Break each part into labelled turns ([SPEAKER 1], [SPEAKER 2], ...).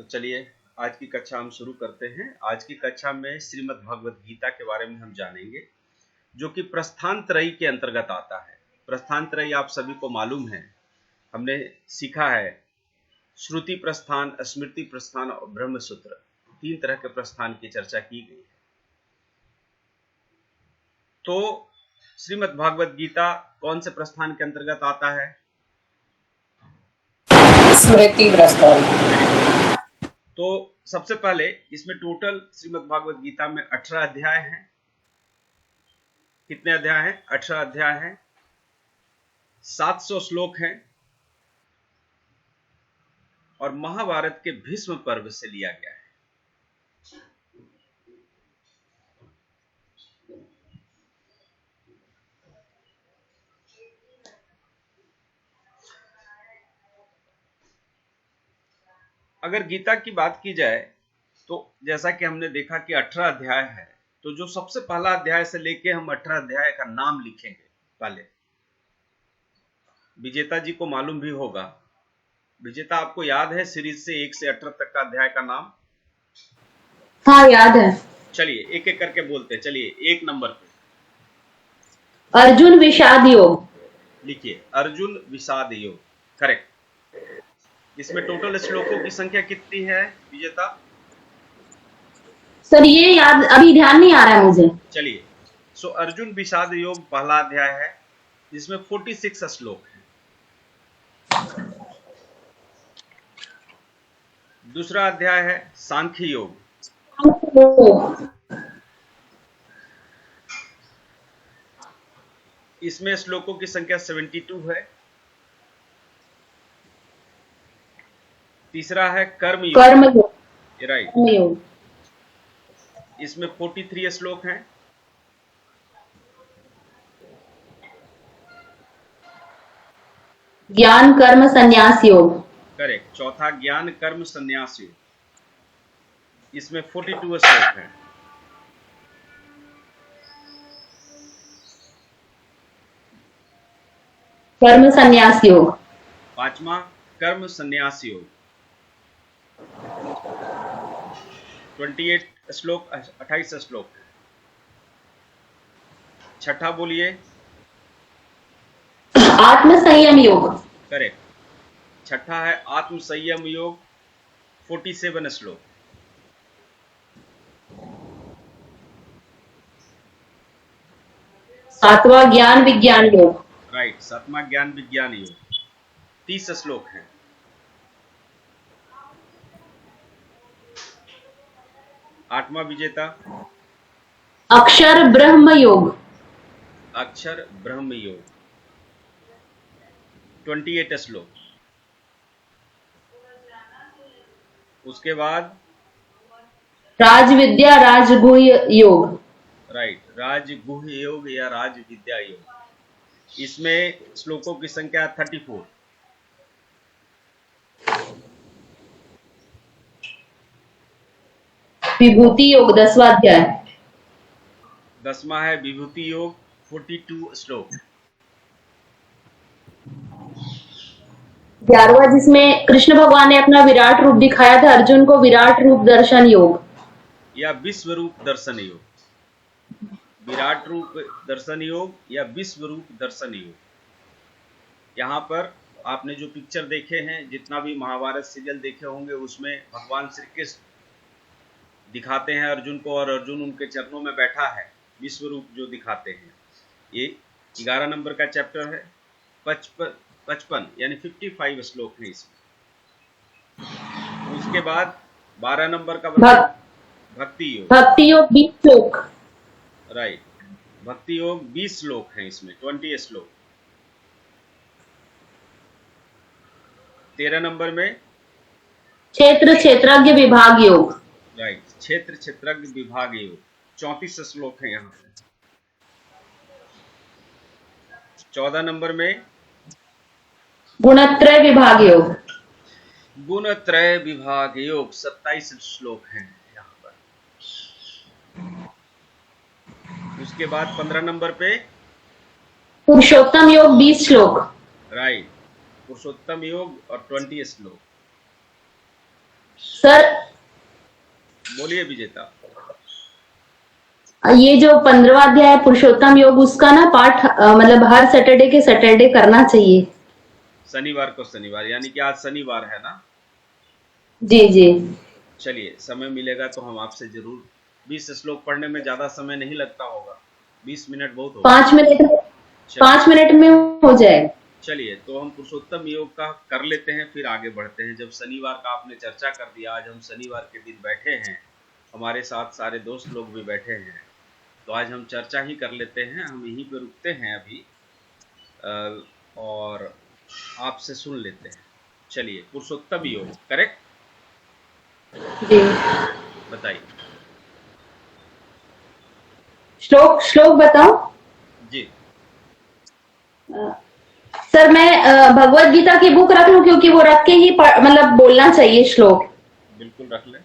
[SPEAKER 1] तो चलिए आज की कक्षा हम शुरू करते हैं। आज की कक्षा में श्रीमद् भगवद गीता के बारे में हम जानेंगे, जो कि प्रस्थान त्रयी के अंतर्गत आता है। प्रस्थान त्रयी आप सभी को मालूम है, हमने सीखा है श्रुति प्रस्थान, स्मृति प्रस्थान और ब्रह्म सूत्र, 3 तरह के प्रस्थान की चर्चा की गई है। तो श्रीमद् भगवद गीता कौन से प्रस्थान के अंतर्गत आता है?
[SPEAKER 2] स्मृति प्रस्थान।
[SPEAKER 1] तो सबसे पहले इसमें टोटल श्रीमद् भगवद गीता में 18 अध्याय हैं। कितने अध्याय हैं? 18 अध्याय हैं, 700 श्लोक हैं और महाभारत के भीष्म पर्व से लिया गया है। अगर गीता की बात की जाए तो जैसा कि हमने देखा कि 18 अध्याय है, तो जो सबसे पहला अध्याय से लेके हम 18 अध्याय का नाम लिखेंगे। पहले विजेता जी को मालूम भी होगा। विजेता, आपको याद है सीरीज से 1 से 18 तक का अध्याय का नाम?
[SPEAKER 2] हाँ, याद है।
[SPEAKER 1] चलिए एक एक करके बोलते हैं। चलिए 1 नंबर पे
[SPEAKER 2] अर्जुन विषाद योग
[SPEAKER 1] लिखिए, अर्जुन विषाद योग। करेक्ट। इसमें टोटल श्लोकों की संख्या कितनी है विजेता?
[SPEAKER 2] सर ये याद अभी ध्यान नहीं आ रहा है मुझे।
[SPEAKER 1] चलिए, सो अर्जुन विषाद योग पहला अध्याय है, जिसमें 46 श्लोक है। दूसरा अध्याय है सांख्य योग। इसमें श्लोकों की संख्या 72 है। तीसरा है कर्म योग। राइट। इसमें 43 श्लोक हैं।
[SPEAKER 2] ज्ञान कर्म संन्यास योग।
[SPEAKER 1] करेक्ट। चौथा ज्ञान कर्म संन्यास योग, इसमें 42 श्लोक हैं।
[SPEAKER 2] कर्म संन्यास योग।
[SPEAKER 1] पांचवा कर्म संन्यास योग, 28 श्लोक, 28 श्लोक। छठा बोलिए।
[SPEAKER 2] आत्म संयम योग।
[SPEAKER 1] करेक्ट। छठा है आत्म संयम योग, 47 श्लोक।
[SPEAKER 2] सातवां ज्ञान विज्ञान योग।
[SPEAKER 1] राइट। सातवां ज्ञान विज्ञान योग, 30 श्लोक हैं। आठवां विजेता
[SPEAKER 2] अक्षर ब्रह्म योग।
[SPEAKER 1] अक्षर ब्रह्म योग, 28 श्लोक। उसके बाद
[SPEAKER 2] राज विद्या राजगुह्य योग।
[SPEAKER 1] राइट, राजगुह्य योग या राज विद्या योग। इसमें श्लोकों की संख्या 34।
[SPEAKER 2] विभूति योग 10वां अध्याय।
[SPEAKER 1] 10वां है विभूति योग, 42 श्लोक।
[SPEAKER 2] 11वां, जिसमें कृष्ण भगवान ने अपना विराट रूप दिखाया था अर्जुन को, विराट रूप दर्शन योग
[SPEAKER 1] या विश्व रूप दर्शन योग। विराट रूप दर्शन योग या विश्व रूप दर्शन योग। यहाँ पर आपने जो पिक्चर देखे हैं, जितना भी महाभारत सीरियल देखे होंगे, उसमें भगवान श्री कृष्ण दिखाते हैं अर्जुन को और अर्जुन उनके चरणों में बैठा है, विश्व रूप जो दिखाते हैं। ये 11 नंबर का चैप्टर है। 55 यानी 55 श्लोक है इसमें। उसके बाद 12 नंबर का भक्ति योग।
[SPEAKER 2] भक्ति योग 20 श्लोक।
[SPEAKER 1] राइट। भक्ति योग 20 श्लोक हैं इसमें, 20 श्लोक। 13 नंबर में
[SPEAKER 2] क्षेत्र क्षेत्रज्ञ विभाग योग।
[SPEAKER 1] राइट, क्षेत्र क्षेत्रज्ञ विभाग योग, 34 श्लोक है यहाँ पे। 14 नंबर में
[SPEAKER 2] गुणत्रय विभाग योग।
[SPEAKER 1] गुणत्रय विभाग योग, 27 श्लोक हैं यहाँ पर। उसके बाद 15 नंबर पे
[SPEAKER 2] पुरुषोत्तम योग 20 श्लोक।
[SPEAKER 1] राइट, पुरुषोत्तम योग और 20 श्लोक।
[SPEAKER 2] सर
[SPEAKER 1] बोलिए विजेता।
[SPEAKER 2] ये जो 15वां अध्याय है पुरुषोत्तम योग, उसका ना पाठ मतलब हर सैटरडे के सैटरडे करना चाहिए।
[SPEAKER 1] शनिवार को शनिवार, यानी कि आज शनिवार है ना।
[SPEAKER 2] जी जी।
[SPEAKER 1] चलिए, समय मिलेगा तो हम आपसे जरूर 20 श्लोक पढ़ने में ज्यादा समय नहीं लगता होगा, 20 मिनट बहुत होगा।
[SPEAKER 2] 5 मिनट, 5 मिनट में हो जाए।
[SPEAKER 1] चलिए, तो हम पुरुषोत्तम योग का कर लेते हैं, फिर आगे बढ़ते हैं। जब शनिवार का आपने चर्चा कर दिया, आज हम शनिवार के दिन बैठे हैं, हमारे साथ सारे दोस्त लोग भी बैठे हैं, तो आज हम चर्चा ही कर लेते हैं। हम यहीं पे रुकते हैं अभी और आपसे सुन लेते हैं। चलिए, पुरुषोत्तम योग, करेक्ट?
[SPEAKER 2] जी
[SPEAKER 1] बताइए।
[SPEAKER 2] श्लोक, श्लोक बताओ
[SPEAKER 1] जी।
[SPEAKER 2] सर। मैं भगवत गीता की बुक रख लूं, क्योंकि वो रख के ही मतलब बोलना चाहिए श्लोक।
[SPEAKER 1] बिल्कुल रख लें।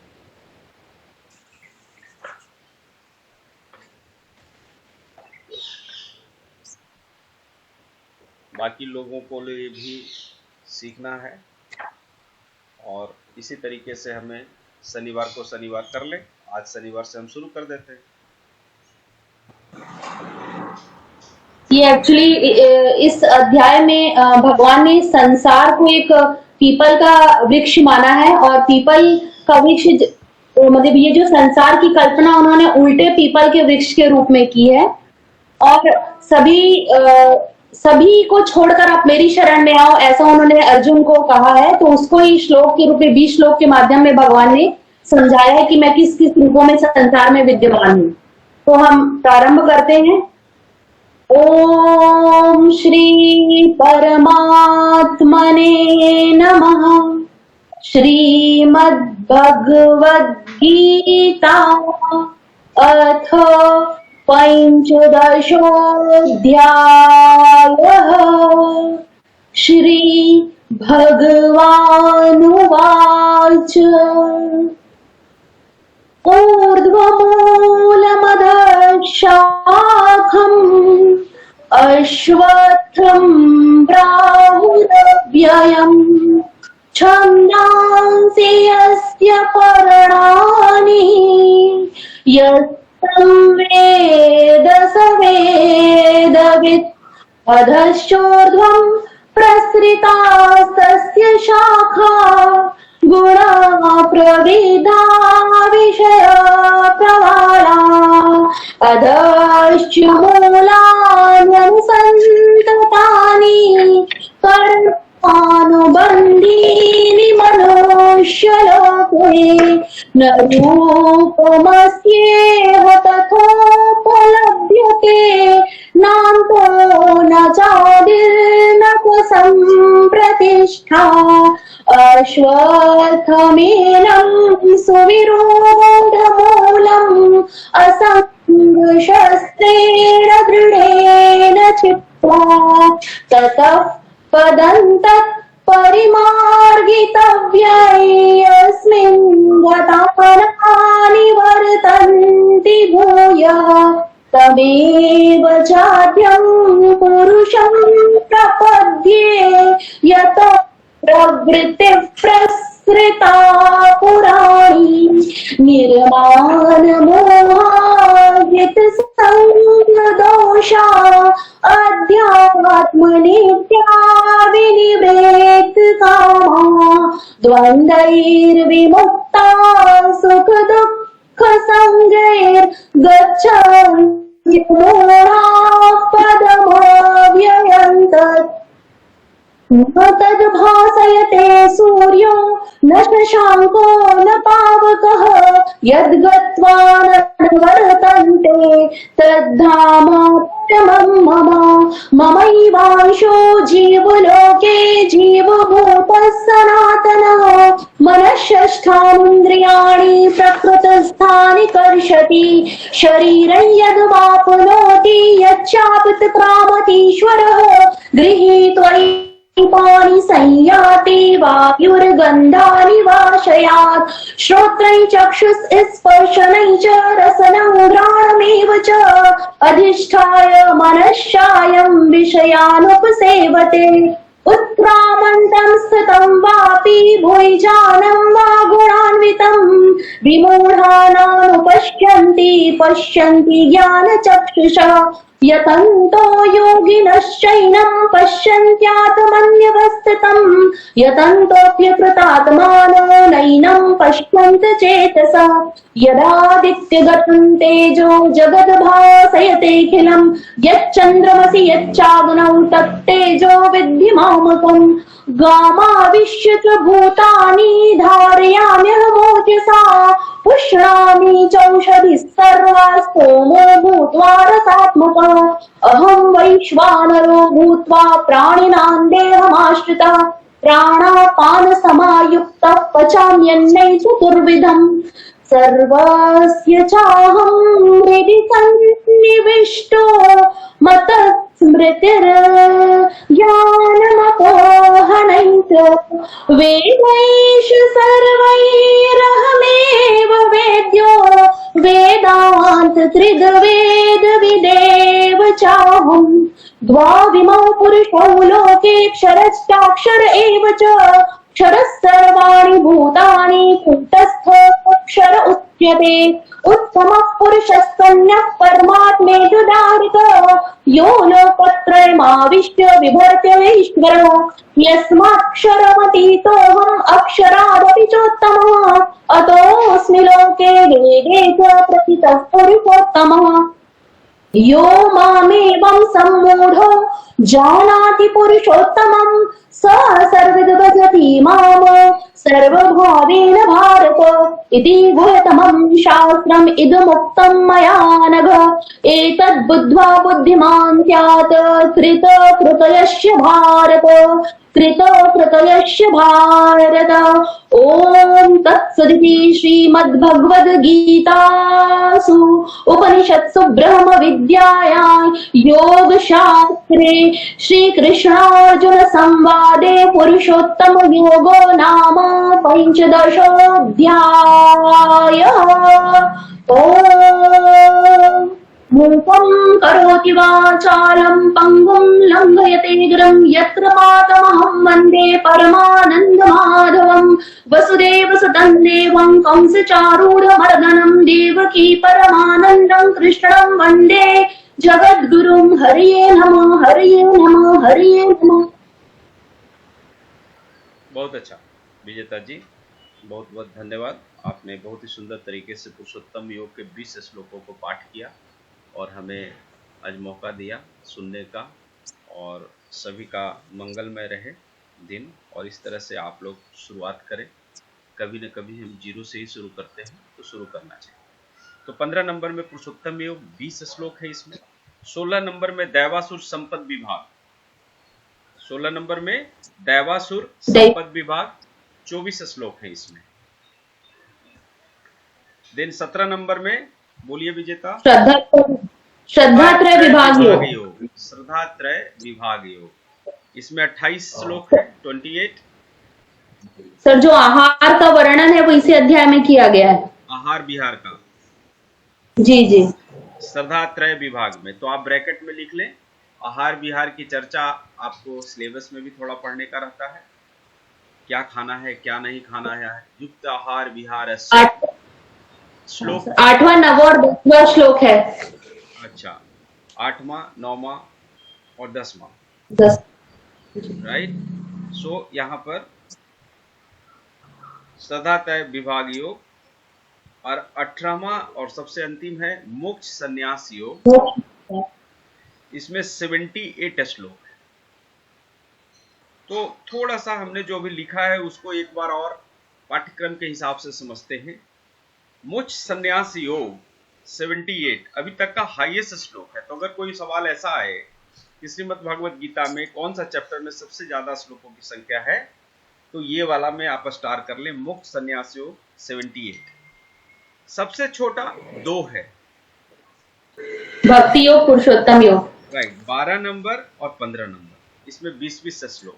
[SPEAKER 1] बाकी लोगों को लिए भी सीखना है और इसी तरीके से हमें शनिवार को शनिवार कर ले। आज शनिवार से हम शुरू कर देते हैं।
[SPEAKER 2] ये एक्चुअली इस अध्याय में भगवान ने संसार को एक पीपल का वृक्ष माना है, और पीपल का वृक्ष मतलब ये जो संसार की कल्पना उन्होंने उल्टे पीपल के वृक्ष के रूप में की है। और सभी को छोड़कर आप मेरी शरण में आओ, ऐसा उन्होंने अर्जुन को कहा है। तो उसको ही श्लोक के रूप में 20 श्लोक के माध्यम में भगवान ने समझाया है कि मैं किस किस रूपों में संसार में विद्यमान हूँ। तो हम प्रारंभ करते हैं। ओम श्री परमात्मने नमः। श्रीमद् भगवद गीता अथ पंचदशोऽध्यायः। श्री भगवानुवाच ऊर्ध्वमूलमधः शाखम् अश्वत्थं प्राहुरव्ययम् छन्दांसि यस्य पर्णानि यस्तं वेद स वेदवित् अधश्चोर्ध्वं प्रसृतास्तस्य शाखा गुणा प्रविधा विषया प्रवाला अधश्च मूलान्यनुसन्ततानि कर्मानुबन्धीनि मनुष्यलोके न रूपमस्येह तथोपलभ्यते नान्तो न चादिर्न सम्प्रतिष्ठा अश्वत्थमेनं सुविरूढमूलम् असङ्गशस्त्रेण दृढेन चित्वा ततः पदन्तत् परिमार्गितव्यस्मिन् गतानानि वर्तन्ति भूयः तमेव चाद्यं पुरुषं प्रपद्ये यत प्रवृत्तिः प्रसृता पुराणी निर्माणमोहायितसङ्गदोषा अध्यात्मनित्या विनिवृत्तकामा द्वन्द्वैर्विमुक्ता सुखदुःखसङ्गैर्गच्छन्ति मूढाः पदमव्ययं तत् न तद्भासयते सूर्यो न शशाङ्को न पावकः यद्गत्वा न वर्तन्ते तद्धामम् मम ममैवांशो जीवलोके जीवभूतः सनातनः मनःषष्ठानीन्द्रियाणि प्रकृतिस्थानि कर्षति शरीरं यद्वाप्नोति यच्चाप्तक्रामतीश्वरः गृहीत्वैव पाणि संयाति वायुर्गन्धानि वाशयात् श्रोत्रं चक्षुस्पर्शनं च रसनं घ्राणमेव च अधिष्ठाय मनश्चायं विषयानुपसेवते उत्क्रामन्तं स्थितं वापि भुञ्जानं वा गुणान् विमूढानानुपश्यन्ति पश्यन्ति ज्ञानचक्षुषा यतन्तो योगिनश्चैनं पश्यन्त्यात्मन्यवस्थितम् यतन्तोऽप्यकृतात्मानो नैनं पश्यन्त चेतसा यदादित्यगतं तेजो जगद्भासयतेऽखिलं यच्चन्द्रमसि यच्चाग्नौ तत्तेजो विद्धि मामकम् गामाविश्य च भूतानि धारयाम्यहमोजसा पुष्णामि चौषधिः सर्वा स्तोमो भूत्वा रसात्मकः अहं वैश्वानरो भूत्वा प्राणिनां देहमाश्रितः प्राणापानसमायुक्तः पचाम्यन्नै चतुर्विधम् सर्वस्य चाहं हृदि सन्निविष्टो मतः स्मृतिर्ज्ञानमपोहनैत वेदैषु सर्वैरहमेव वेद्यो वेदान्त त्रिद्वेदविदेव चाहम् द्वाविमौ पुरुषौ लोके क्षरश्चाक्षर एव च क्षरः सर्वाणि भूतानि कूटस्थोऽक्षर उच्यते उत्तमः पुरुषस्तन्यः परमात्मेत्युदाहृतः यो लोकत्रयमाविश्य बिभर्त्यमीश्वरः यस्माक्षरमतीतोऽहम् अक्षरादपि चोत्तमः अतोऽस्मि लोके वेदे च प्रथितः पुरुषोत्तमः यो मामेवं सम्मूढो जानाति पुरुषोत्तमं स सर्वविद् भजति माम् सर्वभावेन भारत इति गुह्यतमं शास्त्रम् इदमुक्तं मया नघ एतद् बुद्ध्वा बुद्धिमान् स्यात् कृतकृतयस्य भारत कृतकृतयस्य भारत ॐ तत्सदिति श्रीमद्भगवद्गीतासु उपनिषत्सु ब्रह्मविद्यायां योगशास्त्रे श्रीकृष्णार्जुन संवादे पुरुषोत्तमयोगो नाम पञ्चदशोऽध्यायः। ॐ मूकं करोति वाचालं पङ्गुं लङ्घयते गिरिं यत्र मातमहं वन्दे परमानन्दमाधवं वसुदेवसुतं देवं कंसचारूढमर्दनं देवकी परमानन्दं कृष्णं वन्दे जगद्गुरुं हरिये नमः हरिये नमः हरिये नमः।
[SPEAKER 1] बहुत अच्छा विजेता जी, बहुत बहुत धन्यवाद। आपने बहुत ही सुंदर तरीके से पुरुषोत्तम योग के 20 श्लोकों को पाठ किया और हमें आज मौका दिया सुनने का। और सभी का मंगलमय रहे दिन, और इस तरह से आप लोग शुरुआत करें। कभी न कभी हम जीरो से ही शुरू करते हैं, तो शुरू करना चाहिए। तो 15 नंबर में पुरुषोत्तम योग 20 श्लोक है इसमें। 16 नंबर में दैवासुर संपद विभाग, 16 नंबर में दैवासुर संपद विभाग 24 श्लोक है इसमें। देन 17 नंबर में बोलिए विजेता,
[SPEAKER 2] श्रद्धात्रय विभाग
[SPEAKER 1] योग, श्रद्धात्रय विभाग योग, इसमें 28 श्लोक है, 28।
[SPEAKER 2] सर जो आहार का वर्णन है वो इसी अध्याय में किया गया है,
[SPEAKER 1] आहार विहार का।
[SPEAKER 2] जी जी,
[SPEAKER 1] श्रद्धात्रय विभाग में। तो आप ब्रैकेट में लिख लें, आहार विहार की चर्चा आपको सिलेबस में भी थोड़ा पढ़ने का रहता है। क्या खाना है, क्या नहीं खाना है, युक्त आहार विहार श्लोक
[SPEAKER 2] 8वां 9वां और 10वां श्लोक है।
[SPEAKER 1] अच्छा, 8वां 9वां और 10वां, राइट। सो यहाँ पर श्रद्धात्रय विभाग योग, और 18वां और सबसे अंतिम है मोक्ष संन्यास योग। इसमें 78 श्लोक है। तो थोड़ा सा हमने जो भी लिखा है उसको एक बार और पाठ्यक्रम के हिसाब से समझते हैं। मोक्ष संन्यास योग 78 अभी तक का हाईएस्ट श्लोक है। तो अगर कोई सवाल ऐसा आए कि श्रीमद् भगवद गीता में कौन सा चैप्टर में सबसे ज्यादा श्लोकों की संख्या है, तो ये वाला में आप स्टार कर लें, मोक्ष संन्यास योग 78। सबसे छोटा 2 है,
[SPEAKER 2] भक्ति योग, पुरुषोत्तम योग,
[SPEAKER 1] राइट, 12 नंबर और 15 नंबर, इसमें 20-20 श्लोक।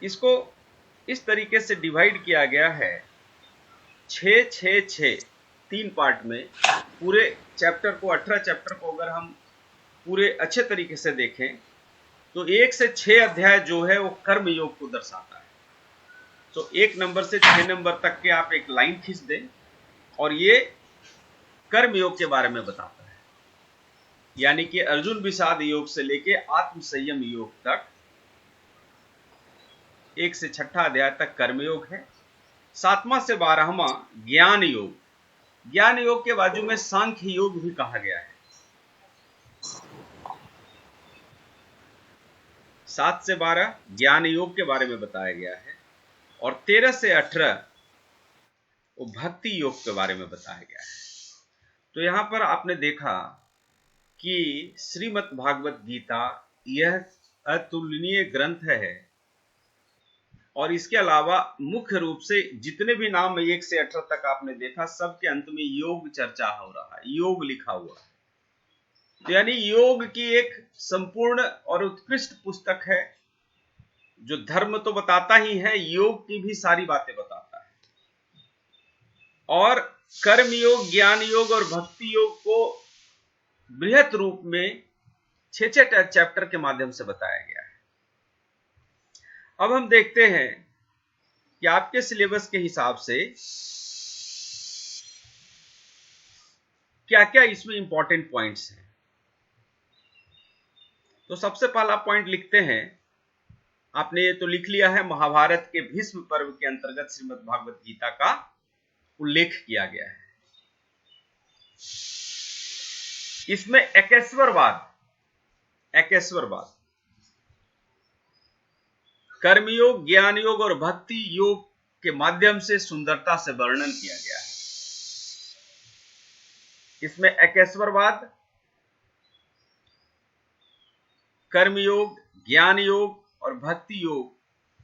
[SPEAKER 1] इसको इस तरीके से डिवाइड किया गया है 6-6-6 3 पार्ट में। पूरे चैप्टर को, 18 चैप्टर को अगर हम पूरे अच्छे तरीके से देखें तो 1 से 6 अध्याय जो है वो कर्म योग को दर्शाता है। तो 1 नंबर से 6 नंबर तक के आप एक लाइन खींच दें और ये कर्म योग के बारे में बताता है, यानी कि अर्जुन विषाद योग से लेके आत्म संयम योग तक 1 से 6 अध्याय तक कर्मयोग है। 7वां से 12वां ज्ञान योग, ज्ञान योग के बाजू में सांख्य योग भी कहा गया है। 7 से 12 ज्ञान योग के बारे में बताया गया है और 13 से 18 वो भक्ति योग के बारे में बताया गया है। तो यहां पर आपने देखा कि श्रीमद् भागवत गीता यह अतुलनीय ग्रंथ है और इसके अलावा मुख्य रूप से जितने भी नाम 1 से 18 तक आपने देखा, सबके अंत में योग चर्चा हो रहा है, योग लिखा हुआ है। तो यानी योग की एक संपूर्ण और उत्कृष्ट पुस्तक है जो धर्म तो बताता ही है, योग की भी सारी बातें बताता है। और कर्म योग, ज्ञान योग और भक्ति योग को बृहत रूप में 6 चैप्टर के माध्यम से बताया गया है। अब हम देखते हैं कि आपके सिलेबस के हिसाब से क्या क्या इसमें इंपॉर्टेंट पॉइंट्स हैं। तो सबसे पहला पॉइंट लिखते हैं, आपने ये तो लिख लिया है, महाभारत के भीष्म पर्व के अंतर्गत श्रीमद् भागवत गीता का उल्लेख किया गया है। इसमें एकेश्वरवाद कर्मयोग, ज्ञान योग और भक्ति योग के माध्यम से सुंदरता से वर्णन किया गया है। इसमें एकेश्वरवाद, कर्मयोग, ज्ञान योग और भक्ति योग।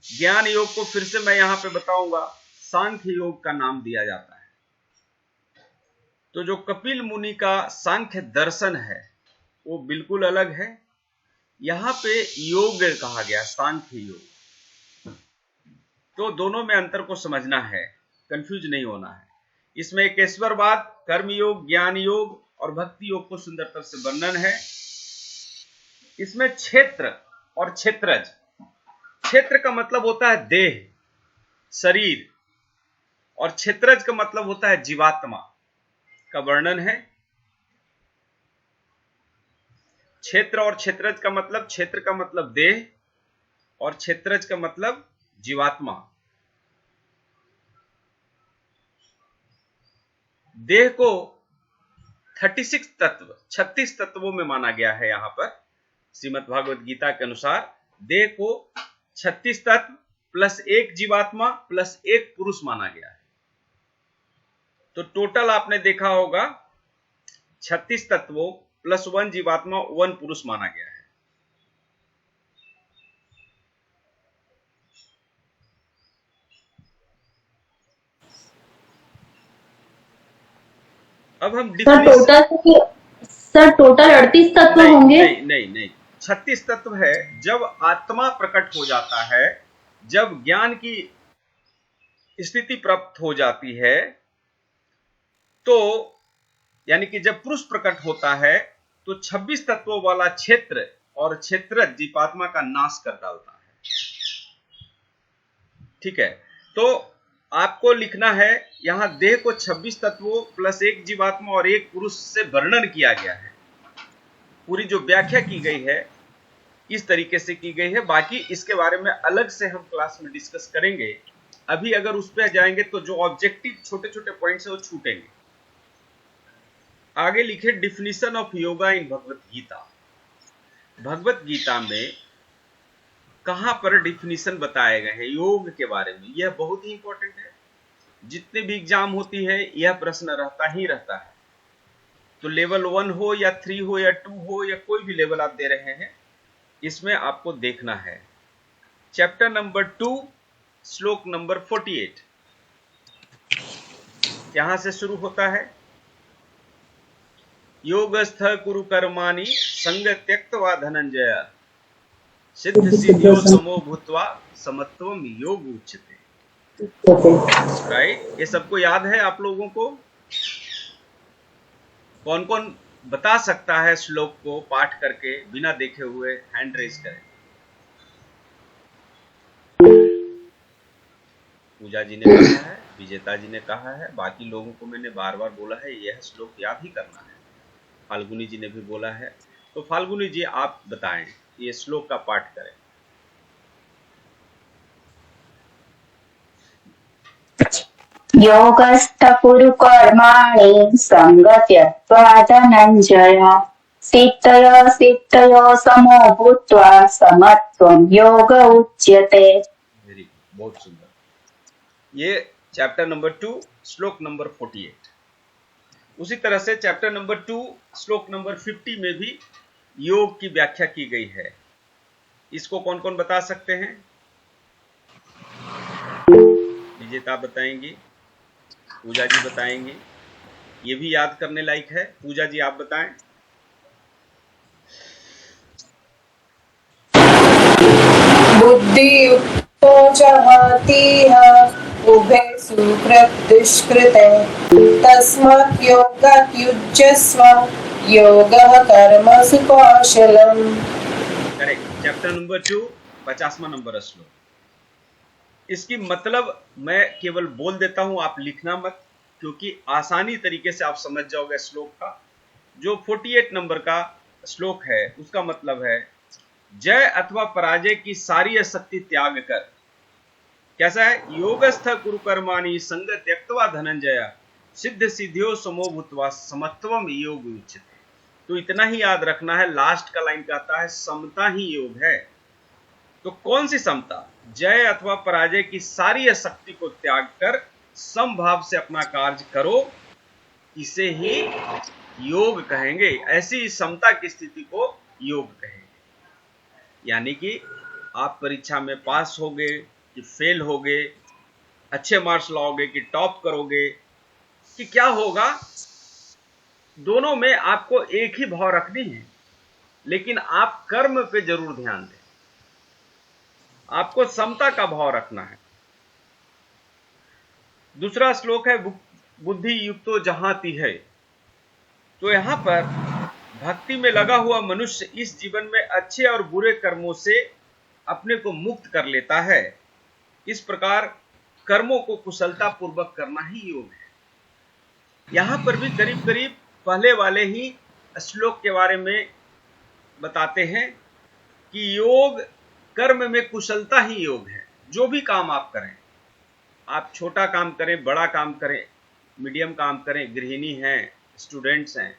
[SPEAKER 1] ज्ञान योग को फिर से मैं यहां पे बताऊंगा, सांख्य योग का नाम दिया जाता है। तो जो कपिल मुनि का सांख्य दर्शन है वो बिल्कुल अलग है, यहां पे योग कहा गया, सांख्य योग। तो दोनों में अंतर को समझना है, कंफ्यूज नहीं होना है। इसमें एकेश्वरवाद, कर्म योग, ज्ञान योग और भक्ति योग को सुंदरता से वर्णन है। इसमें क्षेत्र और क्षेत्रज, क्षेत्र का मतलब होता है देह, शरीर, और क्षेत्रज का मतलब होता है जीवात्मा का वर्णन है। क्षेत्र और क्षेत्रज का मतलब, क्षेत्र का मतलब देह और क्षेत्रज का मतलब जीवात्मा। देह को 36 तत्वों में माना गया है। यहां पर श्रीमद् भागवत गीता के अनुसार देह को 36 तत्व प्लस 1 जीवात्मा प्लस 1 पुरुष माना गया है। तो टोटल आपने देखा होगा 36 तत्वों प्लस 1 जीवात्मा 1 पुरुष माना गया है। अब हम
[SPEAKER 2] सर टोटल 38 तत्व होंगे?
[SPEAKER 1] नहीं, 36 तत्व है। जब आत्मा प्रकट हो जाता है, जब ज्ञान की स्थिति प्राप्त हो जाती है, तो यानी कि जब पुरुष प्रकट होता है तो 26 तत्वों वाला क्षेत्र और क्षेत्र जीवात्मा का नाश कर डालता है। ठीक है, तो आपको लिखना है यहां देह को 26 तत्वों प्लस 1 जीवात्मा और 1 पुरुष से वर्णन किया गया है। पूरी जो व्याख्या की गई है इस तरीके से की गई है। बाकी इसके बारे में अलग से हम क्लास में डिस्कस करेंगे। अभी अगर उस पर जाएंगे तो जो ऑब्जेक्टिव छोटे छोटे पॉइंट्स है वो छूटेंगे। आगे लिखे डिफिनीशन ऑफ योगा इन भगवत गीता। भगवत गीता में कहां पर डिफिनीशन बताए गए हैं योग के बारे में, यह बहुत ही इंपॉर्टेंट है। जितने भी एग्जाम होती है यह प्रश्न रहता ही रहता है। तो लेवल 1 हो या 3 हो या 2 हो या कोई भी लेवल आप दे रहे हैं, इसमें आपको देखना है। चैप्टर नंबर 2 श्लोक नंबर 48 यहां से शुरू होता है। योगस्थ कुरु कर्माणि संग त्यक्त्वा धनंजय सिद्ध सिद्धियो समो भूत्वा समत्वम योग उच्यते। राइट, ये सबको याद है आप लोगों को? कौन कौन बता सकता है श्लोक को पाठ करके बिना देखे हुए? हैंड रेज करें। पूजा जी ने कहा है, विजेता जी ने कहा है, बाकी लोगों को मैंने बार बार बोला है यह श्लोक याद ही करना है। फाल्गुनी जी ने भी बोला है। तो फाल्गुनी जी आप बताएं, ये श्लोक का पाठ करें।
[SPEAKER 3] योगस्थ कुरु कर्माणि संगत्यक्त्वा धनञ्जय सिद्धयो सिद्धयो समो भूत्वा समत्वं योग उच्यते।
[SPEAKER 1] वेरी गुड, बहुत सुंदर। ये चैप्टर नंबर 2 श्लोक नंबर 48। उसी तरह से चैप्टर नंबर 2 श्लोक नंबर 50 में भी योग की व्याख्या की गई है। इसको कौन कौन बता सकते हैं? विजेता बताएंगी, पूजा जी बताएंगी। ये भी याद करने लायक है। पूजा जी आप बताएं।
[SPEAKER 4] बुद्धि युक्तो जहातीह उभे सुकृत दुष्कृते तस्मात् योगात् युज्यस्व योगः कर्मसु कौशलम्।
[SPEAKER 1] करेक्ट। चैप्टर नंबर 2 50वां नंबर श्लोक। इसकी मतलब मैं केवल बोल देता हूं, आप लिखना मत, क्योंकि आसानी तरीके से आप समझ जाओगे श्लोक का। जो 48 नंबर का श्लोक है उसका मतलब है जय अथवा पराजय की सारी आसक्ति त्याग कर, कैसा है, योगस्थ कुरु कर्माणि संग त्यक्त्वा धनंजय सिद्ध सिद्धियो समो भूत्वा समत्वम योग उच्यते। तो इतना ही याद रखना है। लास्ट का लाइन कहता है समता ही योग है। तो कौन सी समता? जय अथवा पराजय की सारी आसक्ति को त्याग कर समभाव से अपना कार्य करो, इसे ही योग कहेंगे। ऐसी समता की स्थिति को योग कहेंगे। यानी कि आप परीक्षा में पास होगे कि फेल होगे, अच्छे मार्क्स लाओगे कि टॉप करोगे, कि क्या होगा, दोनों में आपको एक ही भाव रखनी है, लेकिन आप कर्म पे जरूर ध्यान दें। आपको समता का भाव रखना है। दूसरा श्लोक है बुद्धि युक्तो जहाती है। तो यहां पर भक्ति में लगा हुआ मनुष्य इस जीवन में अच्छे और बुरे कर्मों से अपने को मुक्त कर लेता है। इस प्रकार कर्मों को कुशलता पूर्वक करना ही योग है। यहां पर भी करीब करीब पहले वाले ही श्लोक के बारे में बताते हैं कि योग कर्म में कुशलता ही योग है। जो भी काम आप करें, आप छोटा काम करें, बड़ा काम करें, मीडियम काम करें, गृहिणी हैं, स्टूडेंट्स हैं,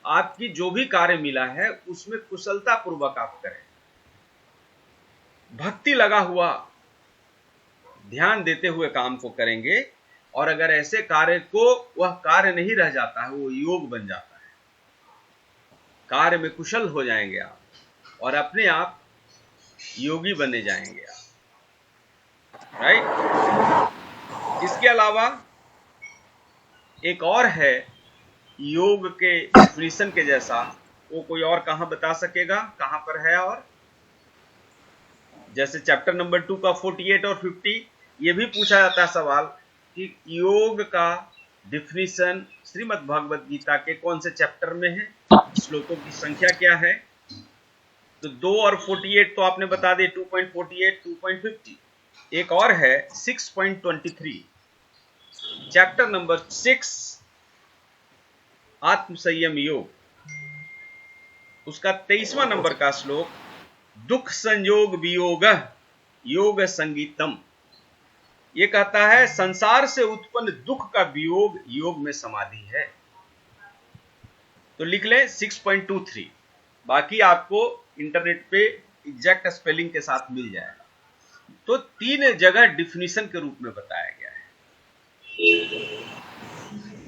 [SPEAKER 1] आपकी जो भी कार्य मिला है उसमें कुशलता पूर्वक आप करें। भक्ति लगा हुआ ध्यान देते हुए काम को करेंगे, और अगर ऐसे कार्य को वह कार्य नहीं रह जाता है, वो योग बन जाता है। कार्य में कुशल हो जाएंगे आप और अपने आप योगी बने जाएंगे आप। राइट। इसके अलावा एक और है योग के डेफिनेशन के जैसा, वो कोई और कहां बता सकेगा? कहां पर है? और जैसे चैप्टर नंबर 2 का 48 और 50 ये भी पूछा जाता है सवाल कि योग का डेफिनेशन श्रीमद् भागवत गीता के कौन से चैप्टर में है, श्लोकों की संख्या क्या है? तो 2 और 48 तो आपने बता दिए, 2.48, 2.50। एक और है 6.23, चैप्टर नंबर 6 आत्म संयम योग, उसका 23वां नंबर का श्लोक दुख संयोग वियोग योग संगीतम। ये कहता है संसार से उत्पन्न दुख का वियोग योग में समाधि है। तो लिख लें 6.23। बाकी आपको इंटरनेट पे एग्जैक्ट स्पेलिंग के साथ मिल जाएगा। तो 3 जगह डिफिनीशन के रूप में बताया गया है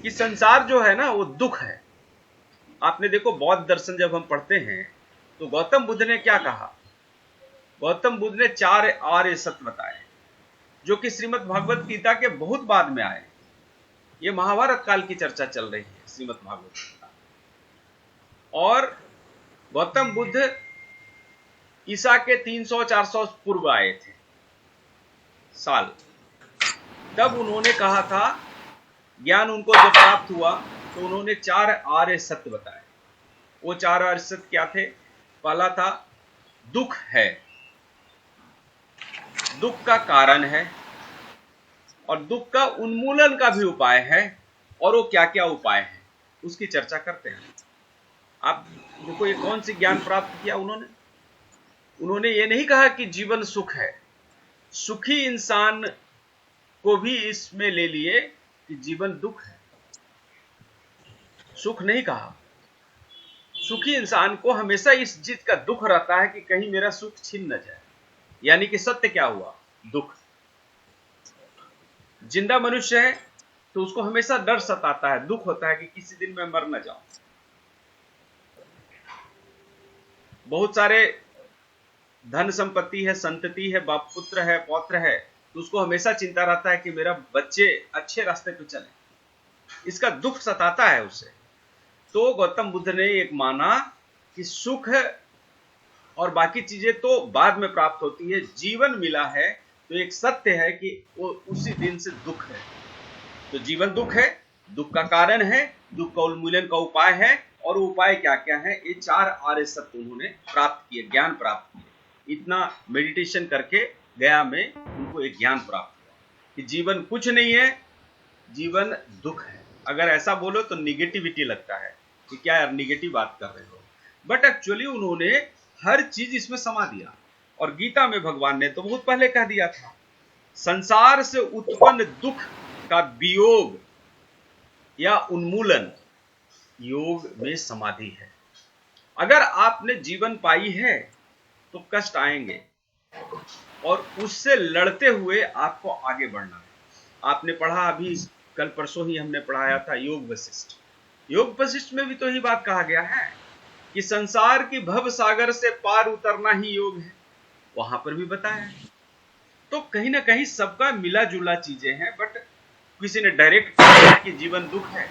[SPEAKER 1] कि संसार जो है ना वो दुख है। आपने देखो बौद्ध दर्शन जब हम पढ़ते हैं तो गौतम बुद्ध ने क्या कहा? गौतम बुद्ध ने 4 आर्य सत्य बताए, जो कि श्रीमद् भागवत गीता के बहुत बाद में आए। ये महाभारत काल की चर्चा चल रही है श्रीमद् भागवत गीता। और गौतम बुद्ध ईसा के 300-400 पूर्व आए थे साल। तब उन्होंने कहा था, ज्ञान उनको जब प्राप्त हुआ तो उन्होंने 4 आर्य सत्य बताए। वो 4 आर्य सत्य क्या थे? पहला था दुख है, दुख का कारण है, और दुख का उन्मूलन का भी उपाय है, और वो क्या क्या उपाय है उसकी चर्चा करते हैं। आप देखो ये कौन सी ज्ञान प्राप्त किया उन्होंने ये नहीं कहा कि जीवन सुख है, सुखी इंसान को भी इसमें ले लिए कि जीवन दुख है, सुख नहीं कहा। सुखी इंसान को हमेशा इस चीज का दुख रहता है कि कहीं मेरा सुख छीन न जाए, यानी कि सत्य क्या हुआ, दुख। जिंदा मनुष्य है तो उसको हमेशा डर सताता है, दुख होता है कि किसी दिन मैं मर न जाऊं। बहुत सारे धन संपत्ति है, संतति है, बाप पुत्र है, पौत्र है, तो उसको हमेशा चिंता रहता है कि मेरा बच्चे अच्छे रास्ते पे चले, इसका दुख सताता है उसे। तो गौतम बुद्ध ने एक माना कि सुख और बाकी चीजें तो बाद में प्राप्त होती है, जीवन मिला है तो एक सत्य है कि वो उसी दिन से दुख है। तो जीवन दुख है, दुख का कारण है, दुख का उन्मूलन का उपाय है, और उपाय क्या क्या है, ये 4 आर्य सत्य उन्होंने प्राप्त किए, ज्ञान प्राप्त किए। इतना मेडिटेशन करके गया में उनको एक ज्ञान प्राप्त हुआ कि जीवन कुछ नहीं है, जीवन दुख है। अगर ऐसा बोलो तो निगेटिविटी लगता है कि क्या यार निगेटिव बात कर रहे हो, बट एक्चुअली उन्होंने हर चीज इसमें समा दिया। और गीता में भगवान ने तो बहुत पहले कह दिया था, संसार से उत्पन्न दुख का वियोग या उन्मूलन योग में समाधि है। अगर आपने जीवन पाई है तो कष्ट आएंगे, और उससे लड़ते हुए आपको आगे बढ़ना है। आपने पढ़ा अभी कल परसों ही हमने पढ़ाया था योग वशिष्ठ। योग वशिष्ठ में भी तो यही बात कहा गया है कि संसार की भव सागर से पार उतरना ही योग है, वहां पर भी बताया है। तो कहीं ना कहीं सबका मिला जुला चीजें हैं, बट किसी ने डायरेक्ट कहा कि जीवन दुख है,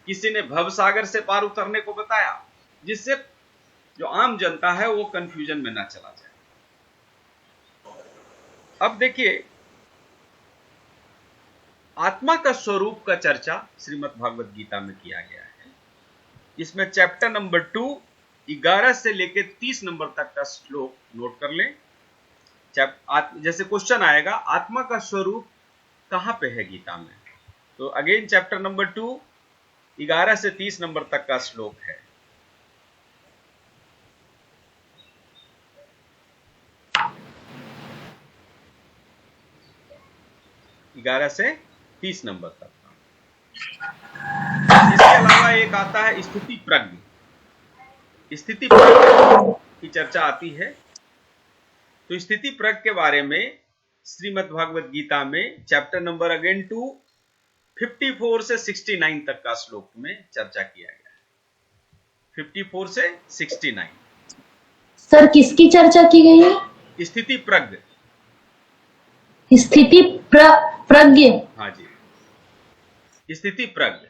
[SPEAKER 1] किसी ने भव सागर से पार उतरने को बताया, जिससे जो आम जनता है वो कंफ्यूजन में ना चला जाए। अब देखिए, आत्मा का स्वरूप का चर्चा श्रीमद् भागवत गीता में किया गया है। इसमें चैप्टर नंबर 2 11 से लेकर 30 नंबर तक का श्लोक नोट कर लें। जैसे क्वेश्चन आएगा आत्मा का स्वरूप कहां पे है गीता में, तो अगेन चैप्टर नंबर 2 11 से 30 नंबर तक का श्लोक है। ग्यारह से 30 नंबर तक का। इसके अलावा एक आता है स्थिति प्रज्ञ। स्थिति प्रज्ञ की चर्चा आती है, तो स्थिति प्रज्ञ के बारे में श्रीमद् भागवत गीता में चैप्टर नंबर अगेन 2 54 से 69 तक का श्लोक में चर्चा किया गया है। 54 से 69।
[SPEAKER 2] सर किसकी चर्चा की गई है?
[SPEAKER 1] स्थिति प्रज्ञ।
[SPEAKER 2] स्थिति प्रज्ञ।
[SPEAKER 1] हाँ जी, स्थिति प्रज्ञ।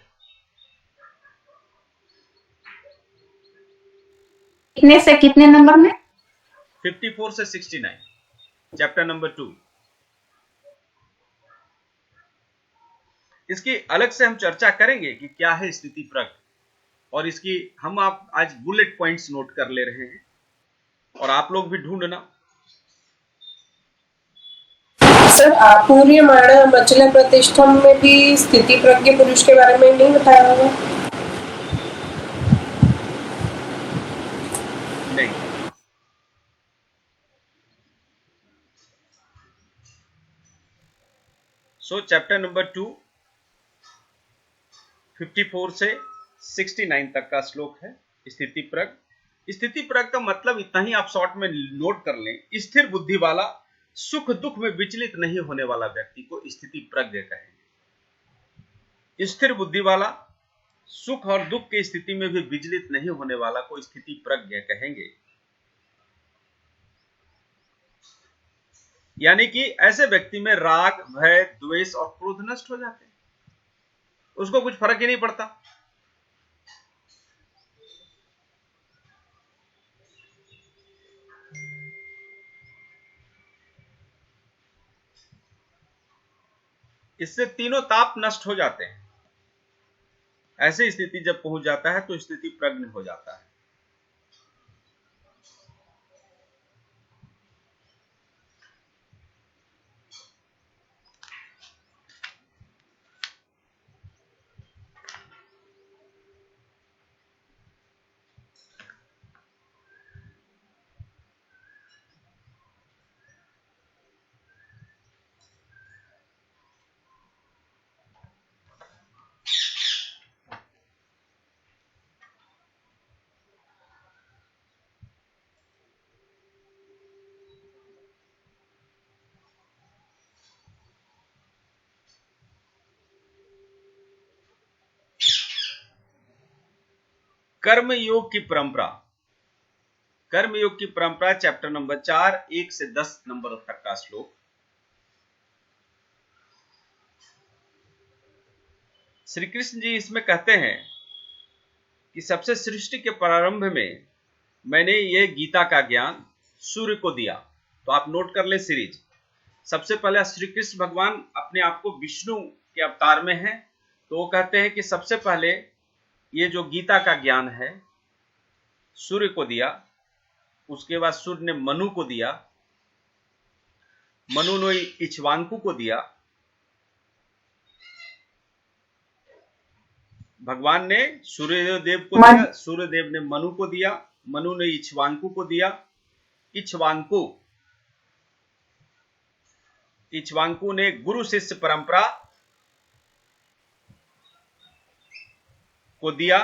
[SPEAKER 3] कितने से कितने नंबर में?
[SPEAKER 1] 54 से 69, चैप्टर नंबर 2। इसकी अलग से हम चर्चा करेंगे कि क्या है स्थिति प्रज्ञ, और इसकी हम आप आज बुलेट पॉइंट्स नोट कर ले रहे हैं, और आप लोग भी ढूंढना।
[SPEAKER 4] सर आपूर्यमाण मचल प्रतिष्ठम में भी स्थिति प्रज्ञ पुरुष के बारे में नहीं बताया होगा?
[SPEAKER 1] नहीं। सो चैप्टर नंबर 2 54 से 69 तक का श्लोक है स्थिति प्रज्ञ। स्थिति प्रज्ञ का मतलब इतना ही आप शॉर्ट में नोट कर लें, स्थिर बुद्धि वाला, सुख दुख में विचलित नहीं होने वाला व्यक्ति को स्थिति प्रज्ञ कहेंगे। स्थिर बुद्धि वाला, सुख और दुख की स्थिति में भी विचलित नहीं होने वाला को स्थिति प्रज्ञ कहेंगे। यानी कि ऐसे व्यक्ति में राग, भय, द्वेष और क्रोध नष्ट हो जाते हैं, उसको कुछ फर्क ही नहीं पड़ता। इससे तीनों ताप नष्ट हो जाते हैं। ऐसी स्थिति जब पहुंच जाता है तो स्थिति प्रज्ञ हो जाता है। कर्मयोग की परंपरा, कर्मयोग की परंपरा चैप्टर नंबर 4 1 से 10 नंबर तक का श्लोक। श्री कृष्ण जी इसमें कहते हैं कि सबसे सृष्टि के प्रारंभ में मैंने ये गीता का ज्ञान सूर्य को दिया। तो आप नोट कर ले सीरीज। सबसे पहले श्री कृष्ण भगवान अपने आप को विष्णु के अवतार में हैं, तो वो कहते हैं कि सबसे पहले ये जो गीता का ज्ञान है सूर्य को दिया। उसके बाद सूर्य ने मनु को दिया, मनु ने इक्ष्वाकु को दिया, भगवान ने सूर्यदेव को दिया, सूर्यदेव ने मनु को दिया, मनु ने इक्ष्वाकु को दिया, इक्ष्वाकु ने गुरु शिष्य परंपरा को दिया,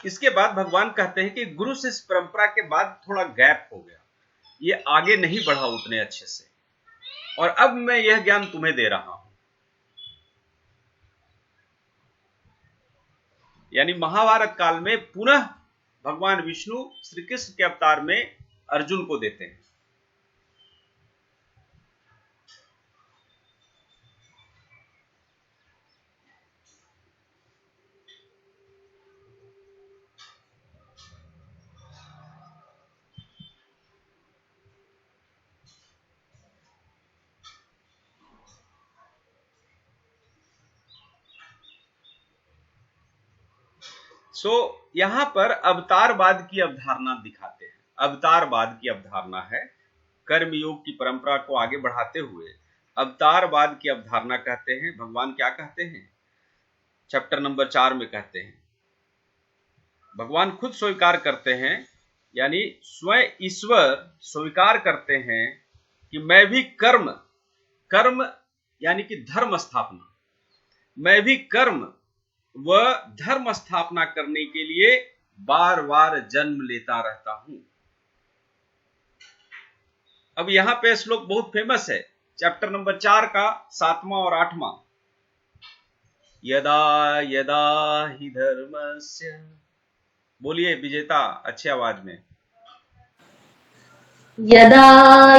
[SPEAKER 1] इसके बाद भगवान कहते हैं कि गुरु शिष्य परंपरा के बाद थोड़ा गैप हो गया, ये आगे नहीं बढ़ा उतने अच्छे से, और अब मैं यह ज्ञान तुम्हें दे रहा हूं। यानी महाभारत काल में पुनः भगवान विष्णु श्री कृष्ण के अवतार में अर्जुन को देते हैं। यहां पर अवतारवाद की अवधारणा दिखाते हैं। अवतारवाद की अवधारणा है, कर्मयोग की परंपरा को आगे बढ़ाते हुए अवतारवाद की अवधारणा कहते हैं। भगवान क्या कहते हैं? चैप्टर नंबर 4 में कहते हैं, भगवान खुद स्वीकार करते हैं, यानी स्वयं ईश्वर स्वीकार करते हैं कि मैं भी कर्म यानी कि धर्म स्थापना, मैं भी कर्म व धर्म स्थापना करने के लिए बार बार जन्म लेता रहता हूं। अब यहां पे श्लोक बहुत फेमस है, चैप्टर नंबर 4 का 7वां और 8वां। यदा यदा हि धर्मस्य, बोलिए विजेता अच्छी आवाज में।
[SPEAKER 2] यदा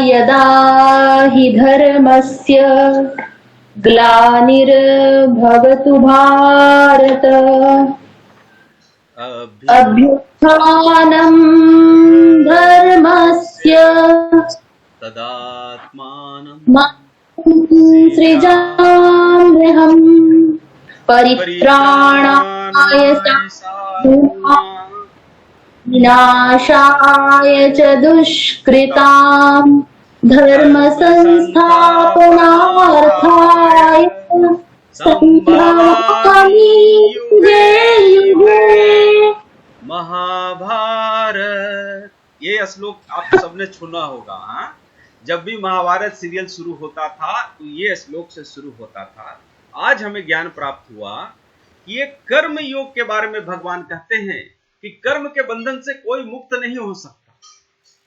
[SPEAKER 2] यदा हि धर्मस्य ग्लानिर्भवतु भारत अभ्युत्थानं धर्मस्य
[SPEAKER 1] तदात्मानं
[SPEAKER 2] सृजाम्यहम् परित्राणाय साधूनां विनाशाय च दुष्कृताम् धर्म संस्थापनार्थाय संभवामि युगे युगे।
[SPEAKER 1] महाभारत, ये श्लोक आप सबने सुना होगा। हाँ? जब भी महाभारत सीरियल शुरू होता था तो ये श्लोक से शुरू होता था। आज हमें ज्ञान प्राप्त हुआ कि ये कर्म योग के बारे में भगवान कहते हैं कि कर्म के बंधन से कोई मुक्त नहीं हो सकता,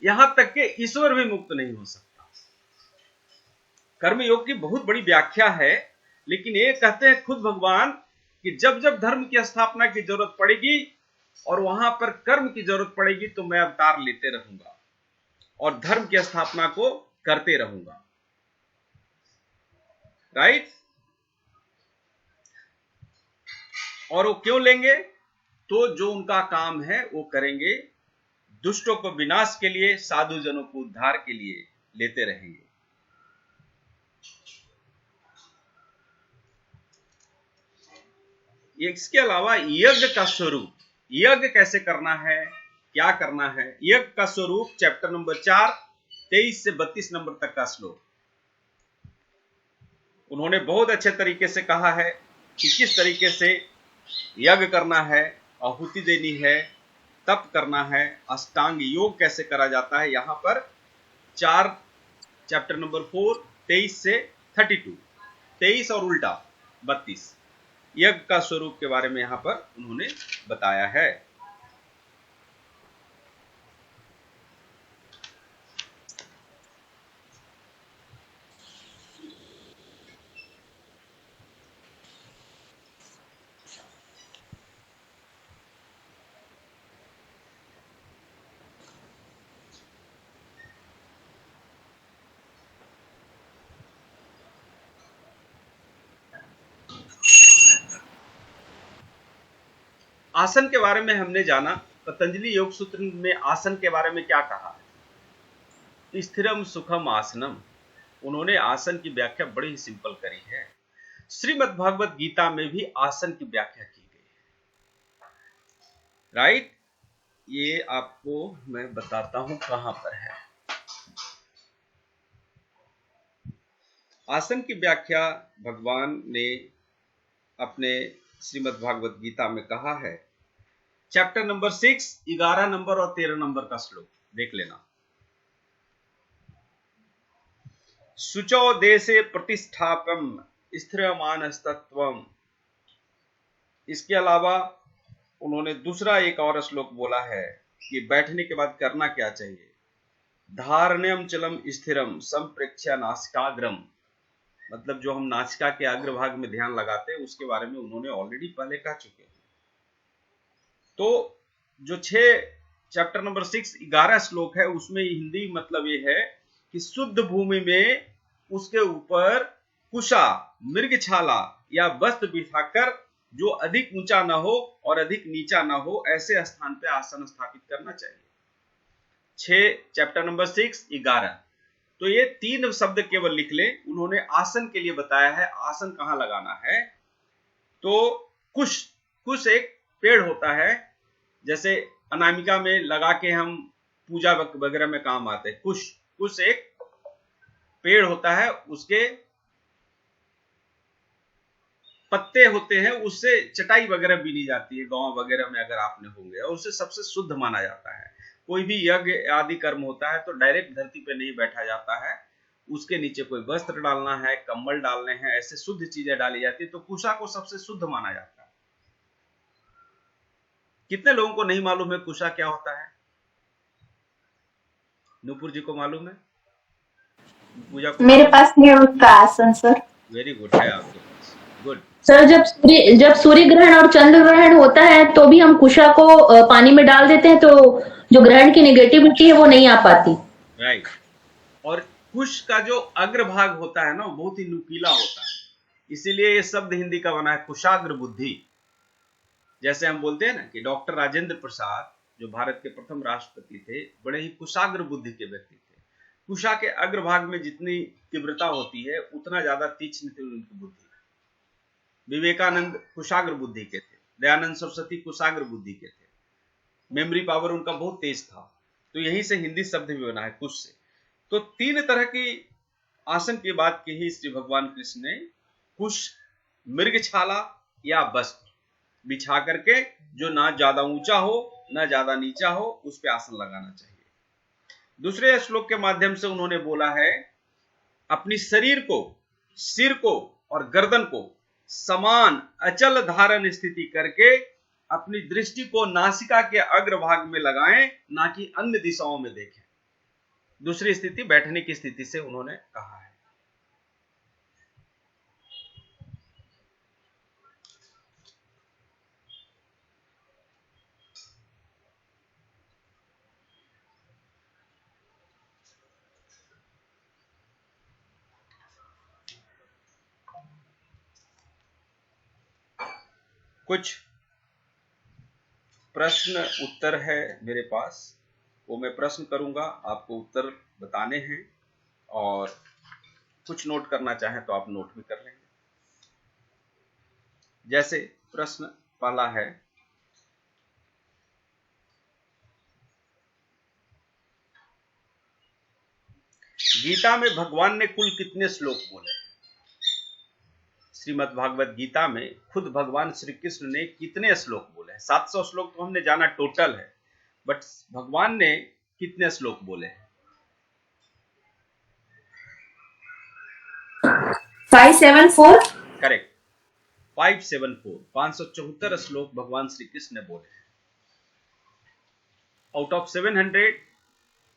[SPEAKER 1] यहां तक कि ईश्वर भी मुक्त नहीं हो सकता। कर्म योग की बहुत बड़ी व्याख्या है, लेकिन ये कहते हैं खुद भगवान कि जब जब धर्म की स्थापना की जरूरत पड़ेगी और वहां पर कर्म की जरूरत पड़ेगी तो मैं अवतार लेते रहूंगा और धर्म की स्थापना को करते रहूंगा। राइट? और वो क्यों लेंगे? तो जो उनका काम है वो करेंगे, दुष्टों को विनाश के लिए, साधु जनों को उद्धार के लिए लेते रहेंगे। इसके अलावा यज्ञ का स्वरूप, यज्ञ कैसे करना है, क्या करना है, यज्ञ का स्वरूप चैप्टर नंबर 4 23 से 32 नंबर तक का श्लोक उन्होंने बहुत अच्छे तरीके से कहा है कि किस तरीके से यज्ञ करना है, आहुति देनी है, तप करना है, अष्टांग योग कैसे करा जाता है। यहां पर 4 चैप्टर नंबर 4 23 से 32, 23 और उल्टा 32 यज्ञ का स्वरूप के बारे में यहां पर उन्होंने बताया है। आसन के बारे में हमने जाना, पतंजलि योग सूत्र में आसन के बारे में क्या कहा है, स्थिरम सुखम आसनम। उन्होंने आसन की व्याख्या बड़ी ही सिंपल करी है। श्रीमद् भागवत गीता में भी आसन की व्याख्या की गई है, राइट। ये आपको मैं बताता हूं कहां पर है। आसन की व्याख्या भगवान ने अपने श्रीमद् भागवत गीता में कहा है। चैप्टर नंबर 6, 11 नंबर और 13 नंबर का श्लोक देख लेना। शुचौ देशे प्रतिष्ठापम स्थिरमानस्तत्वम। इसके अलावा उन्होंने दूसरा एक और श्लोक बोला है कि बैठने के बाद करना क्या चाहिए। धारण्यम चलम स्थिरम संप्रेक्ष्य नासिकाग्रम। मतलब जो हम नासिका के अग्रभाग में ध्यान लगाते हैं उसके बारे में उन्होंने ऑलरेडी पहले कह चुके हैं। तो जो 6 चैप्टर नंबर 6 11 श्लोक है उसमें हिंदी मतलब ये है कि शुद्ध भूमि में उसके ऊपर कुशा, मृगछाला या वस्त्र बिछाकर जो अधिक ऊंचा ना हो और अधिक नीचा ना हो ऐसे स्थान पे आसन स्थापित करना चाहिए। 6 चैप्टर नंबर 6 11। तो ये 3 शब्द केवल लिख ले। उन्होंने आसन के लिए बताया है आसन कहां लगाना है। तो कुश एक पेड़ होता है, जैसे अनामिका में लगा के हम पूजा वगैरह में काम आते हैं। कुश एक पेड़ होता है, उसके पत्ते होते हैं, उससे चटाई वगैरह बीनी जाती है गांव वगैरह में अगर आपने होंगे, और उसे सबसे शुद्ध माना जाता है। कोई भी यज्ञ आदि कर्म होता है तो डायरेक्ट धरती पे नहीं बैठा जाता है, उसके नीचे कोई वस्त्र डालना है, कंबल डालने हैं, ऐसे शुद्ध चीजें डाली जाती है। तो कुशा को सबसे शुद्ध माना जाता है। कितने लोगों को नहीं मालूम है कुशा क्या होता है? नूपुर जी को मालूम है? पूजा को
[SPEAKER 3] मेरे पास नहीं है उसका आसन सर।
[SPEAKER 1] वेरी गुड है आपके पास, गुड।
[SPEAKER 2] सर जब सूर्य ग्रहण और चंद्र ग्रहण होता है तो भी हम कुशा को पानी में डाल देते हैं, तो जो ग्रहण की नेगेटिविटी है वो नहीं आ पाती।
[SPEAKER 1] राइट। और कुश का जो अग्रभाग होता है ना वो बहुत ही नुकीला होता है, इसीलिए ये शब्द हिंदी का बना है कुशाग्र बुद्धि। जैसे हम बोलते हैं ना कि डॉक्टर राजेंद्र प्रसाद जो भारत के प्रथम राष्ट्रपति थे, बड़े ही कुशाग्र बुद्धि के व्यक्ति थे। कुशा के अग्रभाग में जितनी तीव्रता होती है उतना ज्यादा तीक्ष्ण थी उनकी बुद्धि। विवेकानंद कुशाग्र बुद्धि के थे, दयानंद सरस्वती कुशाग्र बुद्धि के थे, मेमोरी पावर उनका बहुत तेज था। तो यहीं से हिंदी शब्द भी बना है कुश से। तो 3 तरह की आसन की बात की ही श्री भगवान कृष्ण ने। कुश, मृगछाला या वस्त्र बिछा करके जो ना ज्यादा ऊंचा हो ना ज्यादा नीचा हो उस पे आसन लगाना चाहिए। दूसरे श्लोक के माध्यम से उन्होंने बोला है अपनी शरीर को, सिर को और गर्दन को समान अचल धारण स्थिति करके अपनी दृष्टि को नासिका के अग्रभाग में लगाएं, ना कि अन्य दिशाओं में देखें। दूसरी स्थिति बैठने की स्थिति से उन्होंने कहा है। कुछ प्रश्न उत्तर है मेरे पास, वो मैं प्रश्न करूंगा, आपको उत्तर बताने हैं, और कुछ नोट करना चाहें तो आप नोट भी कर लेंगे। जैसे प्रश्न पहला है, गीता में भगवान ने कुल कितने श्लोक बोले? श्रीमद् भागवत गीता में खुद भगवान श्री कृष्ण ने कितने श्लोक बोले हैं? 700 श्लोक तो हमने जाना टोटल है, बट भगवान ने कितने श्लोक बोले हैं?
[SPEAKER 3] 574।
[SPEAKER 1] करेक्ट, 574, 574 श्लोक भगवान श्री कृष्ण ने बोले हैं। आउट ऑफ 700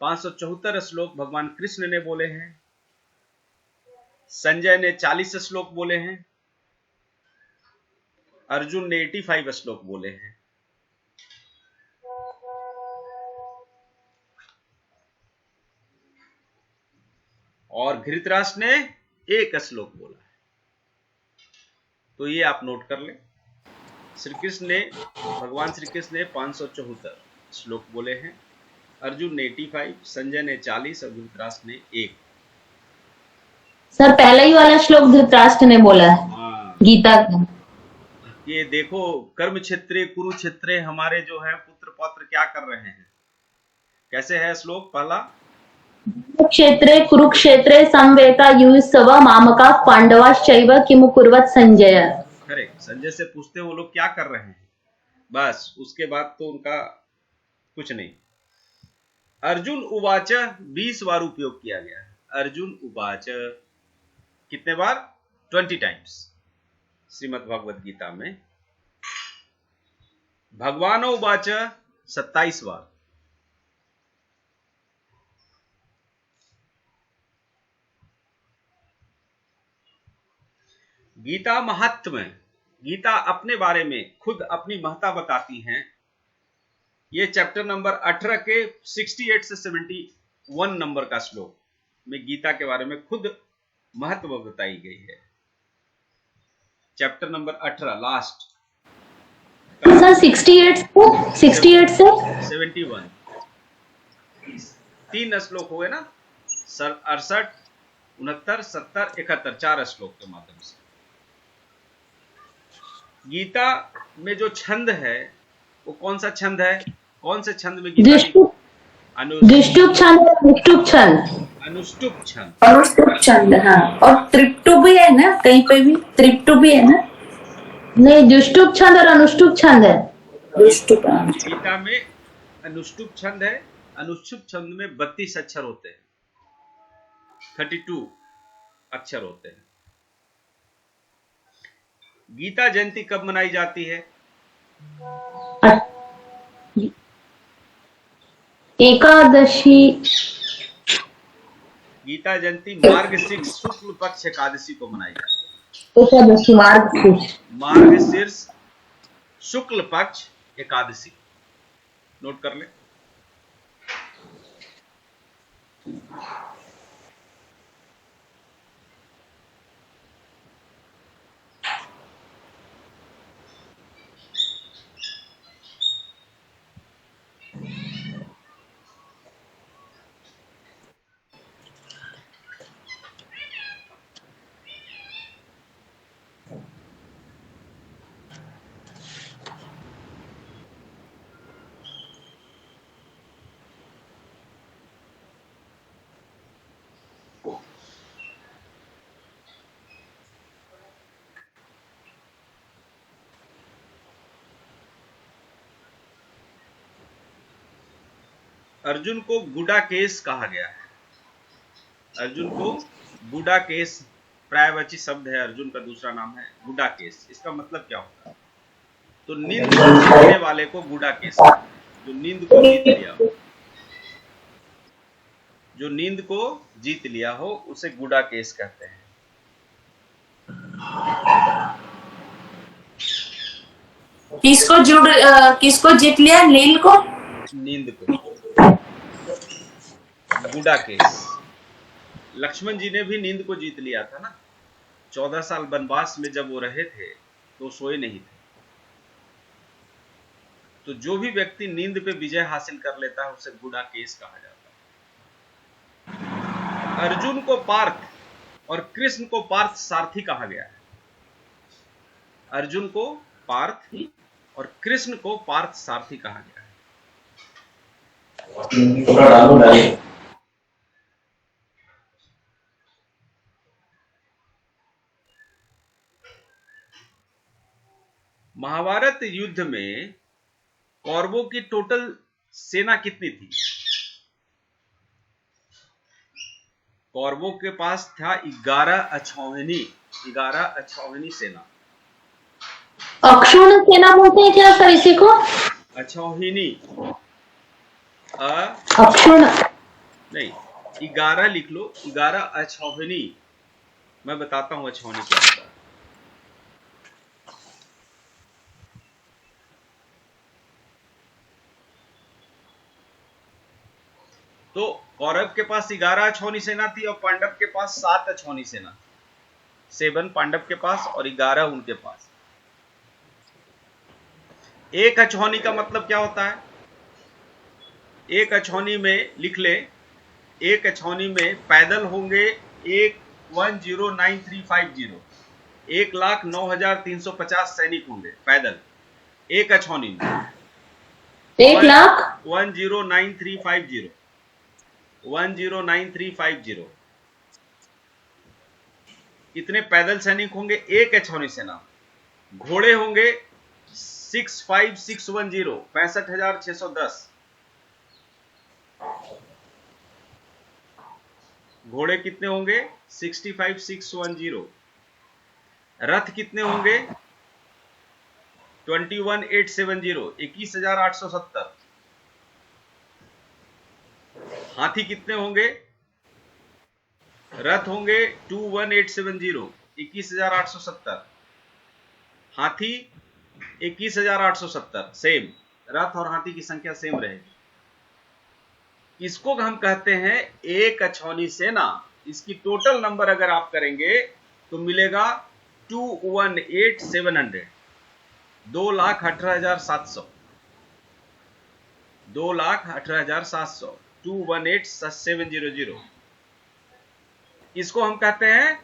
[SPEAKER 1] 574 श्लोक भगवान कृष्ण ने बोले हैं। संजय ने 40 श्लोक बोले हैं। अर्जुन ने 85 श्लोक बोले हैं। और धृतराष्ट्र ने 1 श्लोक बोला है। तो ये आप नोट कर लें। भगवान श्री कृष्ण ने 574 श्लोक बोले हैं, अर्जुन ने 85, संजय ने 40 और धृतराष्ट्र ने 1।
[SPEAKER 2] सर पहला ही वाला श्लोक धृतराष्ट्र ने बोला है
[SPEAKER 1] हाँ,
[SPEAKER 2] गीता का।
[SPEAKER 1] ये देखो, कर्म क्षेत्रे कुरुक्षेत्रे हमारे जो है पुत्र पौत्र क्या कर रहे हैं। कैसे है श्लोक पहला?
[SPEAKER 2] क्षेत्रे कुरुक्षेत्रे संवेता युयुत्सव मामका पांडवाश्चैव किमु कुर्वत संजय।
[SPEAKER 1] करेक्ट। संजय से पूछते वो लोग क्या कर रहे हैं, बस उसके बाद तो उनका कुछ नहीं। अर्जुन उवाच 20 बार उपयोग किया गया है। अर्जुन उवाच कितने बार? 20 टाइम्स श्रीमद् भगवद गीता में। भगवान उवाच 27 बार। गीता महात्म्य, गीता अपने बारे में खुद अपनी महत्ता बताती हैं। ये चैप्टर नंबर 18 के 68 से 71 नंबर का श्लोक में गीता के बारे में खुद महत्व बताई गई है। चैप्टर नंबर 18 लास्ट
[SPEAKER 2] सर 68 से
[SPEAKER 1] 71 3 श्लोक हुए ना, 68, 69, 70, 71 4 श्लोक के माध्यम से। गीता में जो छंद है वो कौन सा छंद है? कौन से छंद में गीता?
[SPEAKER 2] दुष्टुप छंद, अनुष्टुप छंद,
[SPEAKER 1] अनुष्टुप छंद,
[SPEAKER 3] अनुष्टुप छंद। हाँ, और त्रिप्टु भी है ना, कहीं पे भी त्रिप्टु भी है ना?
[SPEAKER 2] नहीं, दुष्टुप छंद और अनुष्टुप छंद है।
[SPEAKER 3] दुष्टुप।
[SPEAKER 1] गीता में अनुष्टुप छंद है। अनुष्टुप छंद में 32 अक्षर होते हैं, 32 अक्षर होते हैं। गीता जयंती कब मनाई जाती है?
[SPEAKER 2] एकादशी।
[SPEAKER 1] गीता जयंती मार्गशीर्ष शुक्ल पक्ष एकादशी को मनाई जाती है।
[SPEAKER 2] एकादशी
[SPEAKER 1] मार्गशीर्ष शुक्ल पक्ष एकादशी, नोट कर ले। अर्जुन को गुडाकेश कहा गया है। अर्जुन को गुडाकेश प्रायवाची शब्द है, अर्जुन का दूसरा नाम है गुडाकेश। इसका मतलब क्या होता है? तो नींद को जीतने वाले को गुडाकेश, जो नींद को जीत लिया हो, जो नींद को जीत लिया हो उसे गुडाकेश कहते हैं।
[SPEAKER 3] किसको जीत लिया? नील को?
[SPEAKER 1] नींद को गुडाकेश। लक्ष्मण जी ने भी नींद को जीत लिया था ना। 14 साल वनवास में जब वो रहे थे तो सोए नहीं थे। तो जो भी व्यक्ति नींद पे विजय हासिल कर लेता है उसे गुडाकेश कहा जाता है। अर्जुन को पार्थ और कृष्ण को पार्थ सारथी कहा गया है। अर्जुन को पार्थ और कृष्ण को पार्थ सारथी कहा गया है। महाभारत युद्ध में कौरवों की टोटल सेना कितनी थी? कौरवों के पास था 11 अक्षौहिणी सेना।
[SPEAKER 2] अक्षुण सेना बोलते हैं क्या सर इसी को?
[SPEAKER 1] अक्षौहिणी,
[SPEAKER 2] अक्षुण
[SPEAKER 1] नहीं, 11 लिख लो, 11 अक्षौहिणी। मैं बताता हूं अक्षौहिणी क्या होता है। तो कौरव के पास 11 अक्षौहिणी सेना थी और पांडव के पास 7 अक्षौहिणी सेना थी। 7 पांडव के पास और 11 उनके पास। एक अछौनी का मतलब क्या होता है? एक अछौनी में लिख ले, एक अछौनी में पैदल होंगे 1,109350, 1,09,350 सैनिक होंगे पैदल एक अछौनी में।
[SPEAKER 2] 1,00,000
[SPEAKER 1] 1,09,350, 1,09,350 इतने पैदल सैनिक होंगे एक अछौनी सेना। घोड़े होंगे 65,610, 65,610 घोड़े कितने होंगे? 65,610। रथ कितने होंगे? 21,870, 21,870। हाथी कितने होंगे? रथ होंगे 21,870, 21,870। हाथी 21,870। सेम, रथ और हाथी की संख्या सेम रहेगी। इसको हम कहते हैं एक अछौनी सेना। इसकी टोटल नंबर अगर आप करेंगे तो मिलेगा 218,700, 2,18,700, 2,18,700, 218,700। इसको हम कहते हैं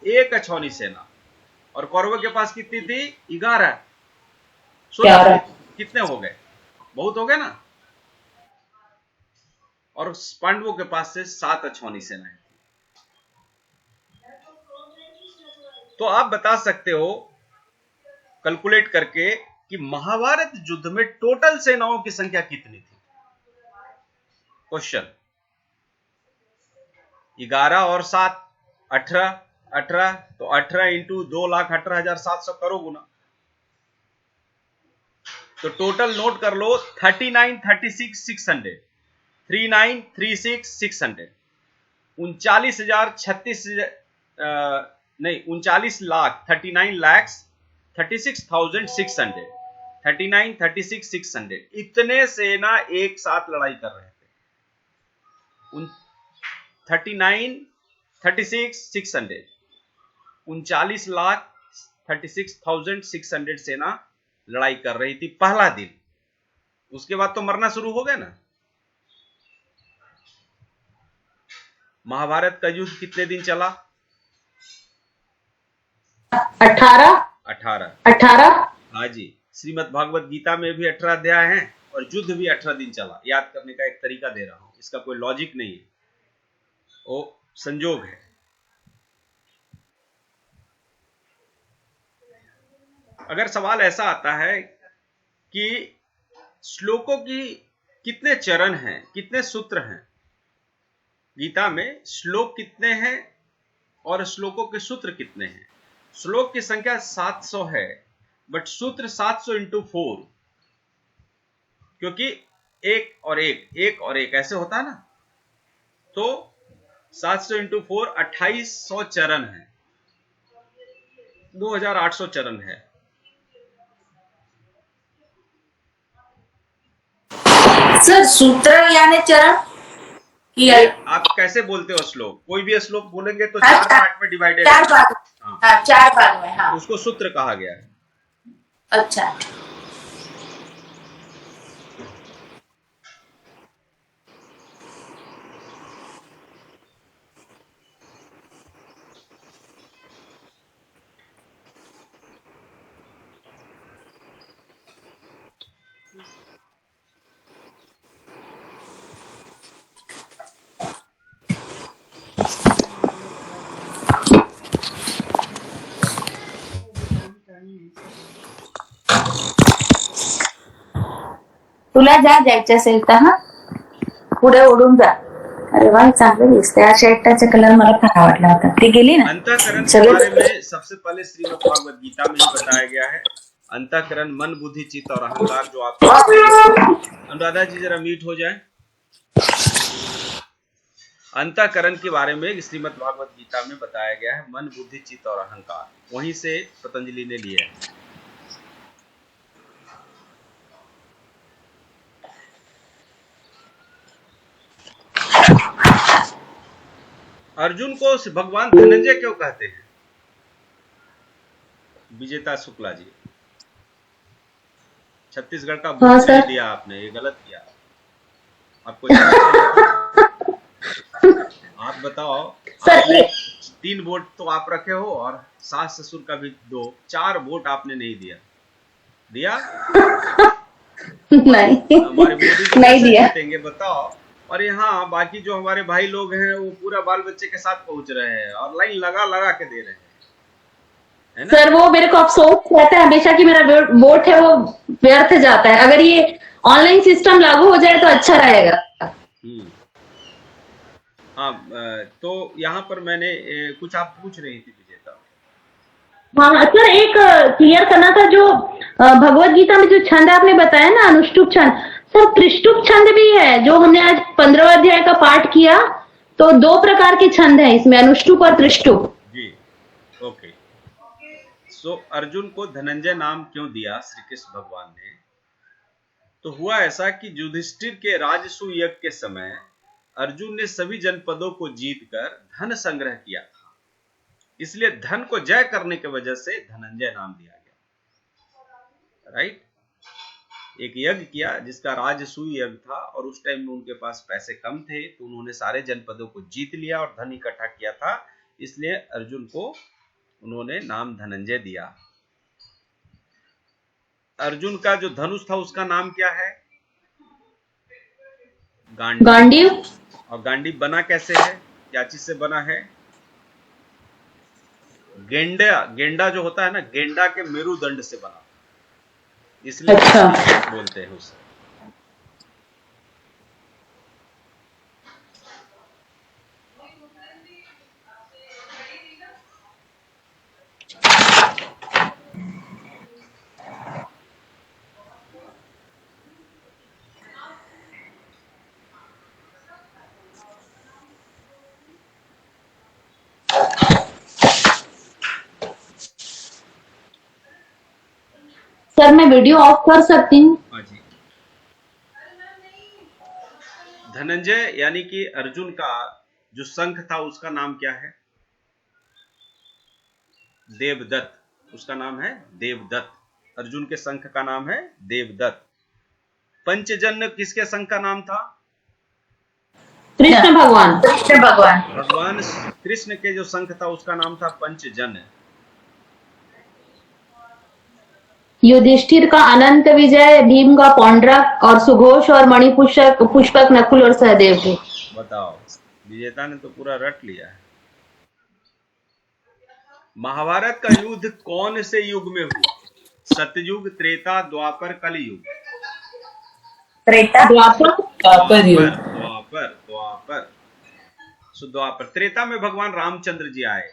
[SPEAKER 1] एक अछौनी सेना। और कौरवों के पास कितनी थी? 11।
[SPEAKER 2] 11।
[SPEAKER 1] कितने हो गए? बहुत हो गए ना। और पांडवों के पास से 7 अछौनी सेनाएं थी। तो आप बता सकते हो कैलकुलेट करके कि महाभारत युद्ध में टोटल सेनाओं की संख्या कितनी थी? क्वेश्चन। 11 और 7 18, 18 तो 18 इंटू 2,18,700 करो गुना। तो टोटल नोट कर लो 39,36,600, 39,36,600, 39 लाख 39 lakhs 36,600, 39 36,600 इतने सेना एक साथ लड़ाई कर रहे थे। 39 36,600, 39,36,600 सेना लड़ाई कर रही थी पहला दिन। उसके बाद तो मरना शुरू हो गया ना। महाभारत का युद्ध कितने दिन चला? 18। हाँ जी, श्रीमद् भागवत गीता में भी 18 अध्याय हैं और युद्ध भी 18 दिन चला। याद करने का एक तरीका दे रहा हूं, इसका कोई लॉजिक नहीं है, वो संयोग है। अगर सवाल ऐसा आता है कि श्लोकों की कितने चरण हैं, कितने सूत्र हैं गीता में, श्लोक कितने हैं और श्लोकों के सूत्र कितने हैं? श्लोक की संख्या 700 है, बट सूत्र 700 इंटू 4, क्योंकि एक और एक ऐसे होता है ना। तो 700 इंटू 4 2800 चरण है, 2,800 चरण है।
[SPEAKER 3] सर सूत्र यानी चरण कि
[SPEAKER 1] आप कैसे बोलते हो श्लोक? कोई भी श्लोक बोलेंगे तो 4 पार्ट में डिवाइडेड है।
[SPEAKER 3] 4 भाग। हाँ 4 भाग में। हाँ
[SPEAKER 1] उसको सूत्र कहा गया है।
[SPEAKER 3] अच्छा। तुला जा जायचं असेल तर हा पुढे ओढून जा। अरे वाह, चांगलं दिसतंय। या शर्टाचा कलर मला फार आवडला होता। ती गेली ना।
[SPEAKER 1] अंतःकरण के बारे में सबसे पहले श्रीमद् भागवत गीता में ही बताया गया है। अंतःकरण मन, बुद्धि, चित्त और अहंकार जो आप। अनुराधा जी जरा म्यूट हो जाए। अंतःकरण के बारे में श्रीमद् भागवत गीता में बताया गया है मन, बुद्धि, चित्त और अहंकार। वहीं से पतंजलि ने लिया है। अर्जुन को भगवान धनंजय क्यों कहते हैं? विजेता शुक्ला जी। छत्तीसगढ़ का
[SPEAKER 2] हाँ
[SPEAKER 1] वोट नहीं
[SPEAKER 2] सर।
[SPEAKER 1] दिया आपने, ये गलत किया। आपको जाना चाहिए। आप बताओ,
[SPEAKER 2] सर
[SPEAKER 1] आपने
[SPEAKER 2] ये
[SPEAKER 1] 3 वोट तो आप रखे हो और सास ससुर का भी 2, 4 वोट आपने नहीं दिया। दिया?
[SPEAKER 2] नहीं
[SPEAKER 1] हमारे मोदी जी
[SPEAKER 2] नहीं
[SPEAKER 1] कैसे
[SPEAKER 2] दिया।
[SPEAKER 1] जीतेंगे बताओ। और यहाँ बाकी जो हमारे भाई लोग हैं वो पूरा बाल बच्चे के साथ पहुंच रहे हैं और लाइन लगा लगा के दे रहे हैं, है ना।
[SPEAKER 2] सर वो मेरे को अफसोस रहता है हमेशा कि मेरा वोट है वो व्यर्थ जाता है। अगर ये ऑनलाइन सिस्टम लागू हो जाए तो अच्छा रहेगा।
[SPEAKER 1] हम्म। हाँ, तो यहाँ पर मैंने कुछ आप पूछ रही थी विजेता।
[SPEAKER 2] हाँ सर, एक क्लियर करना था जो भगवत गीता में जो छंद आपने बताया ना, अनुष्टुप छंद, सर त्रिष्टुप छंद भी है जो हमने आज 15वें अध्याय का पाठ किया। तो 2 प्रकार के छंद हैं इसमें, अनुष्टुप और त्रिष्टुप।
[SPEAKER 1] जी, ओके। सो अर्जुन को धनंजय नाम क्यों दिया श्री कृष्ण भगवान ने? तो हुआ ऐसा कि युधिष्ठिर के राजसूय यज्ञ के समय अर्जुन ने सभी जनपदों को जीतकर धन संग्रह किया था, इसलिए धन को जय करने की वजह से धनंजय नाम दिया गया। राइट। एक यज्ञ किया जिसका राजसूय यज्ञ था और उस टाइम में उनके पास पैसे कम थे, तो उन्होंने सारे जनपदों को जीत लिया और धन इकट्ठा किया था, इसलिए अर्जुन को उन्होंने नाम धनंजय दिया। अर्जुन का जो धनुष था उसका नाम क्या है? गांडीव।
[SPEAKER 2] गांडीव।
[SPEAKER 1] और गांडीव बना कैसे है, क्या चीज से बना है? गेंडा, गेंडा जो होता है ना, गेंडा के मेरुदंड से बना, इसलिए
[SPEAKER 2] अच्छा।
[SPEAKER 1] गांडीव बोलते हैं उसे।
[SPEAKER 2] सर मैं वीडियो ऑफ कर सकती हूँ?
[SPEAKER 1] हाँ जी। धनंजय यानी कि अर्जुन का जो शंख था उसका नाम क्या है? देवदत्त। उसका नाम है देवदत्त। अर्जुन के शंख का नाम है देवदत्त। पंचजन्य किसके शंख का नाम था?
[SPEAKER 2] कृष्ण भगवान।
[SPEAKER 3] कृष्ण भगवान।
[SPEAKER 1] भगवान कृष्ण के जो शंख था उसका नाम था पंचजन्य।
[SPEAKER 2] युधिष्ठिर का अनंत विजय, भीम का पौंड्रक और सुघोष और मणिपुष्पक पुष्पक नकुल और सहदेव के।
[SPEAKER 1] बताओ, विजेता ने तो पूरा रट लिया है। महाभारत का युद्ध कौन से युग में हुआ? सतयुग, त्रेता, द्वापर, कलयुग?
[SPEAKER 3] त्रेता।
[SPEAKER 2] द्वापर।
[SPEAKER 4] द्वापर युग।
[SPEAKER 1] द्वापर, द्वापर। सो द्वापर। त्रेता में भगवान रामचंद्र जी आए।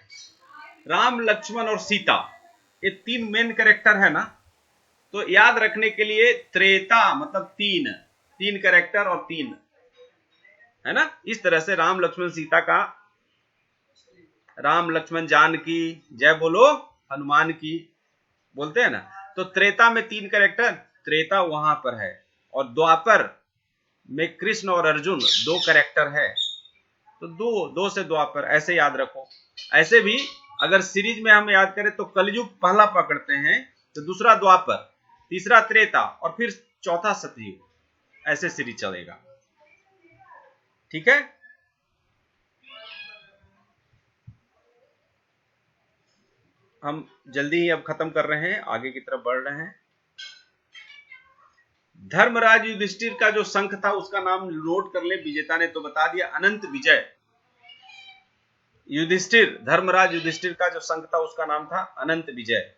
[SPEAKER 1] राम, लक्ष्मण और सीता, ये 3 मेन कैरेक्टर है ना, तो याद रखने के लिए त्रेता मतलब 3 कैरेक्टर और 3, है ना। इस तरह से राम लक्ष्मण सीता का, राम लक्ष्मण जानकी, जय बोलो हनुमान की, बोलते हैं ना। तो त्रेता में 3 कैरेक्टर, त्रेता वहां पर है। और द्वापर में कृष्ण और अर्जुन 2 कैरेक्टर है, तो 2 से द्वापर, ऐसे याद रखो। ऐसे भी अगर सीरीज में हम याद करें तो कलयुग पहला पकड़ते हैं, तो दूसरा द्वापर, तीसरा त्रेता और फिर चौथा सतयुग, ऐसे सीरीज चलेगा। ठीक है। हम जल्दी ही अब खत्म कर रहे हैं, आगे की तरफ बढ़ रहे हैं। धर्मराज युधिष्ठिर का जो शंख था उसका नाम नोट कर ले, विजेता ने तो बता दिया, अनंत विजय। युधिष्ठिर, धर्मराज युधिष्ठिर का जो शंख था उसका नाम था अनंत विजय।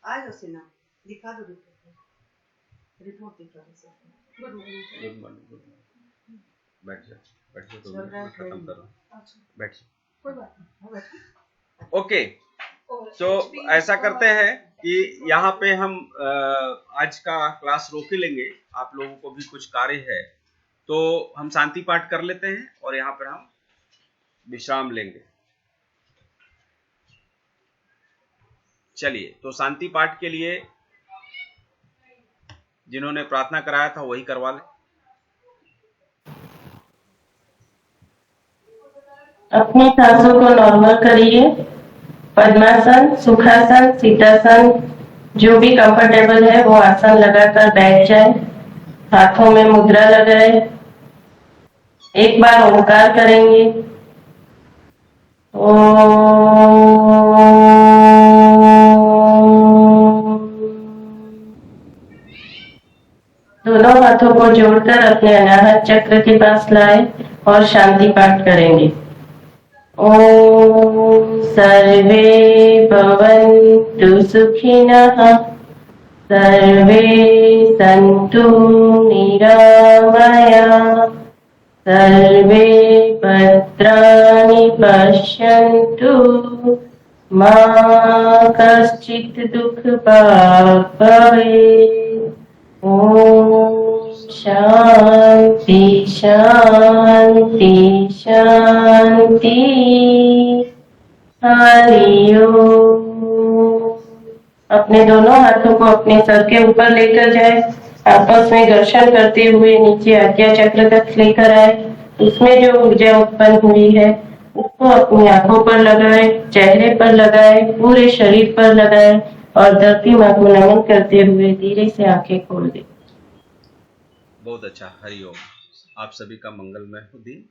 [SPEAKER 5] आज उसी ना दिखा दो रिपोर्ट दिखा दो sir.
[SPEAKER 1] Good morning, good morning. बैठ जाओ 2 मिनट में खत्म करो। बैठ जाओ।
[SPEAKER 5] कोई बात नहीं।
[SPEAKER 1] ओके, तो ऐसा करते हैं कि यहाँ पे हम आज का क्लास रोक ही लेंगे। आप लोगों को भी कुछ कार्य है तो हम शांति पाठ कर लेते हैं और यहाँ पर हम विश्राम लेंगे। चलिए, तो शांति पाठ के लिए जिन्होंने प्रार्थना कराया था वही करवा लें।
[SPEAKER 6] अपनी सांसों को नॉर्मल करिए। पद्मासन, सुखासन, सीतासन, जो भी कंफर्टेबल है वो आसन लगाकर बैठ जाए। हाथों में मुद्रा लगाए। एक बार ओंकार करेंगे। दोनों हाथों को जोड़कर अपने अनाहत चक्र के पास लाए और शांति पाठ करेंगे। ओम सर्वे भवन्तु सुखिनः, सर्वे सन्तु निरामयाः, सर्वे भद्राणि पश्यन्तु, मा कश्चित् दुःखभाग् भवेत्। ओम शांति शांति शांति। हरि ओम। अपने दोनों हाथों को अपने सर के ऊपर लेकर जाए। आपस में घर्षण करते हुए नीचे आज्ञा चक्र तक लेकर आए। उसमें जो ऊर्जा उत्पन्न हुई है उसको अपनी आंखों पर लगाए, चेहरे पर लगाए, पूरे शरीर पर लगाए और धरती माँ को नमन करते हुए धीरे से आंखें खोल दे।
[SPEAKER 1] बहुत अच्छा। हरि ओम। आप सभी का मंगलमय हो दिन।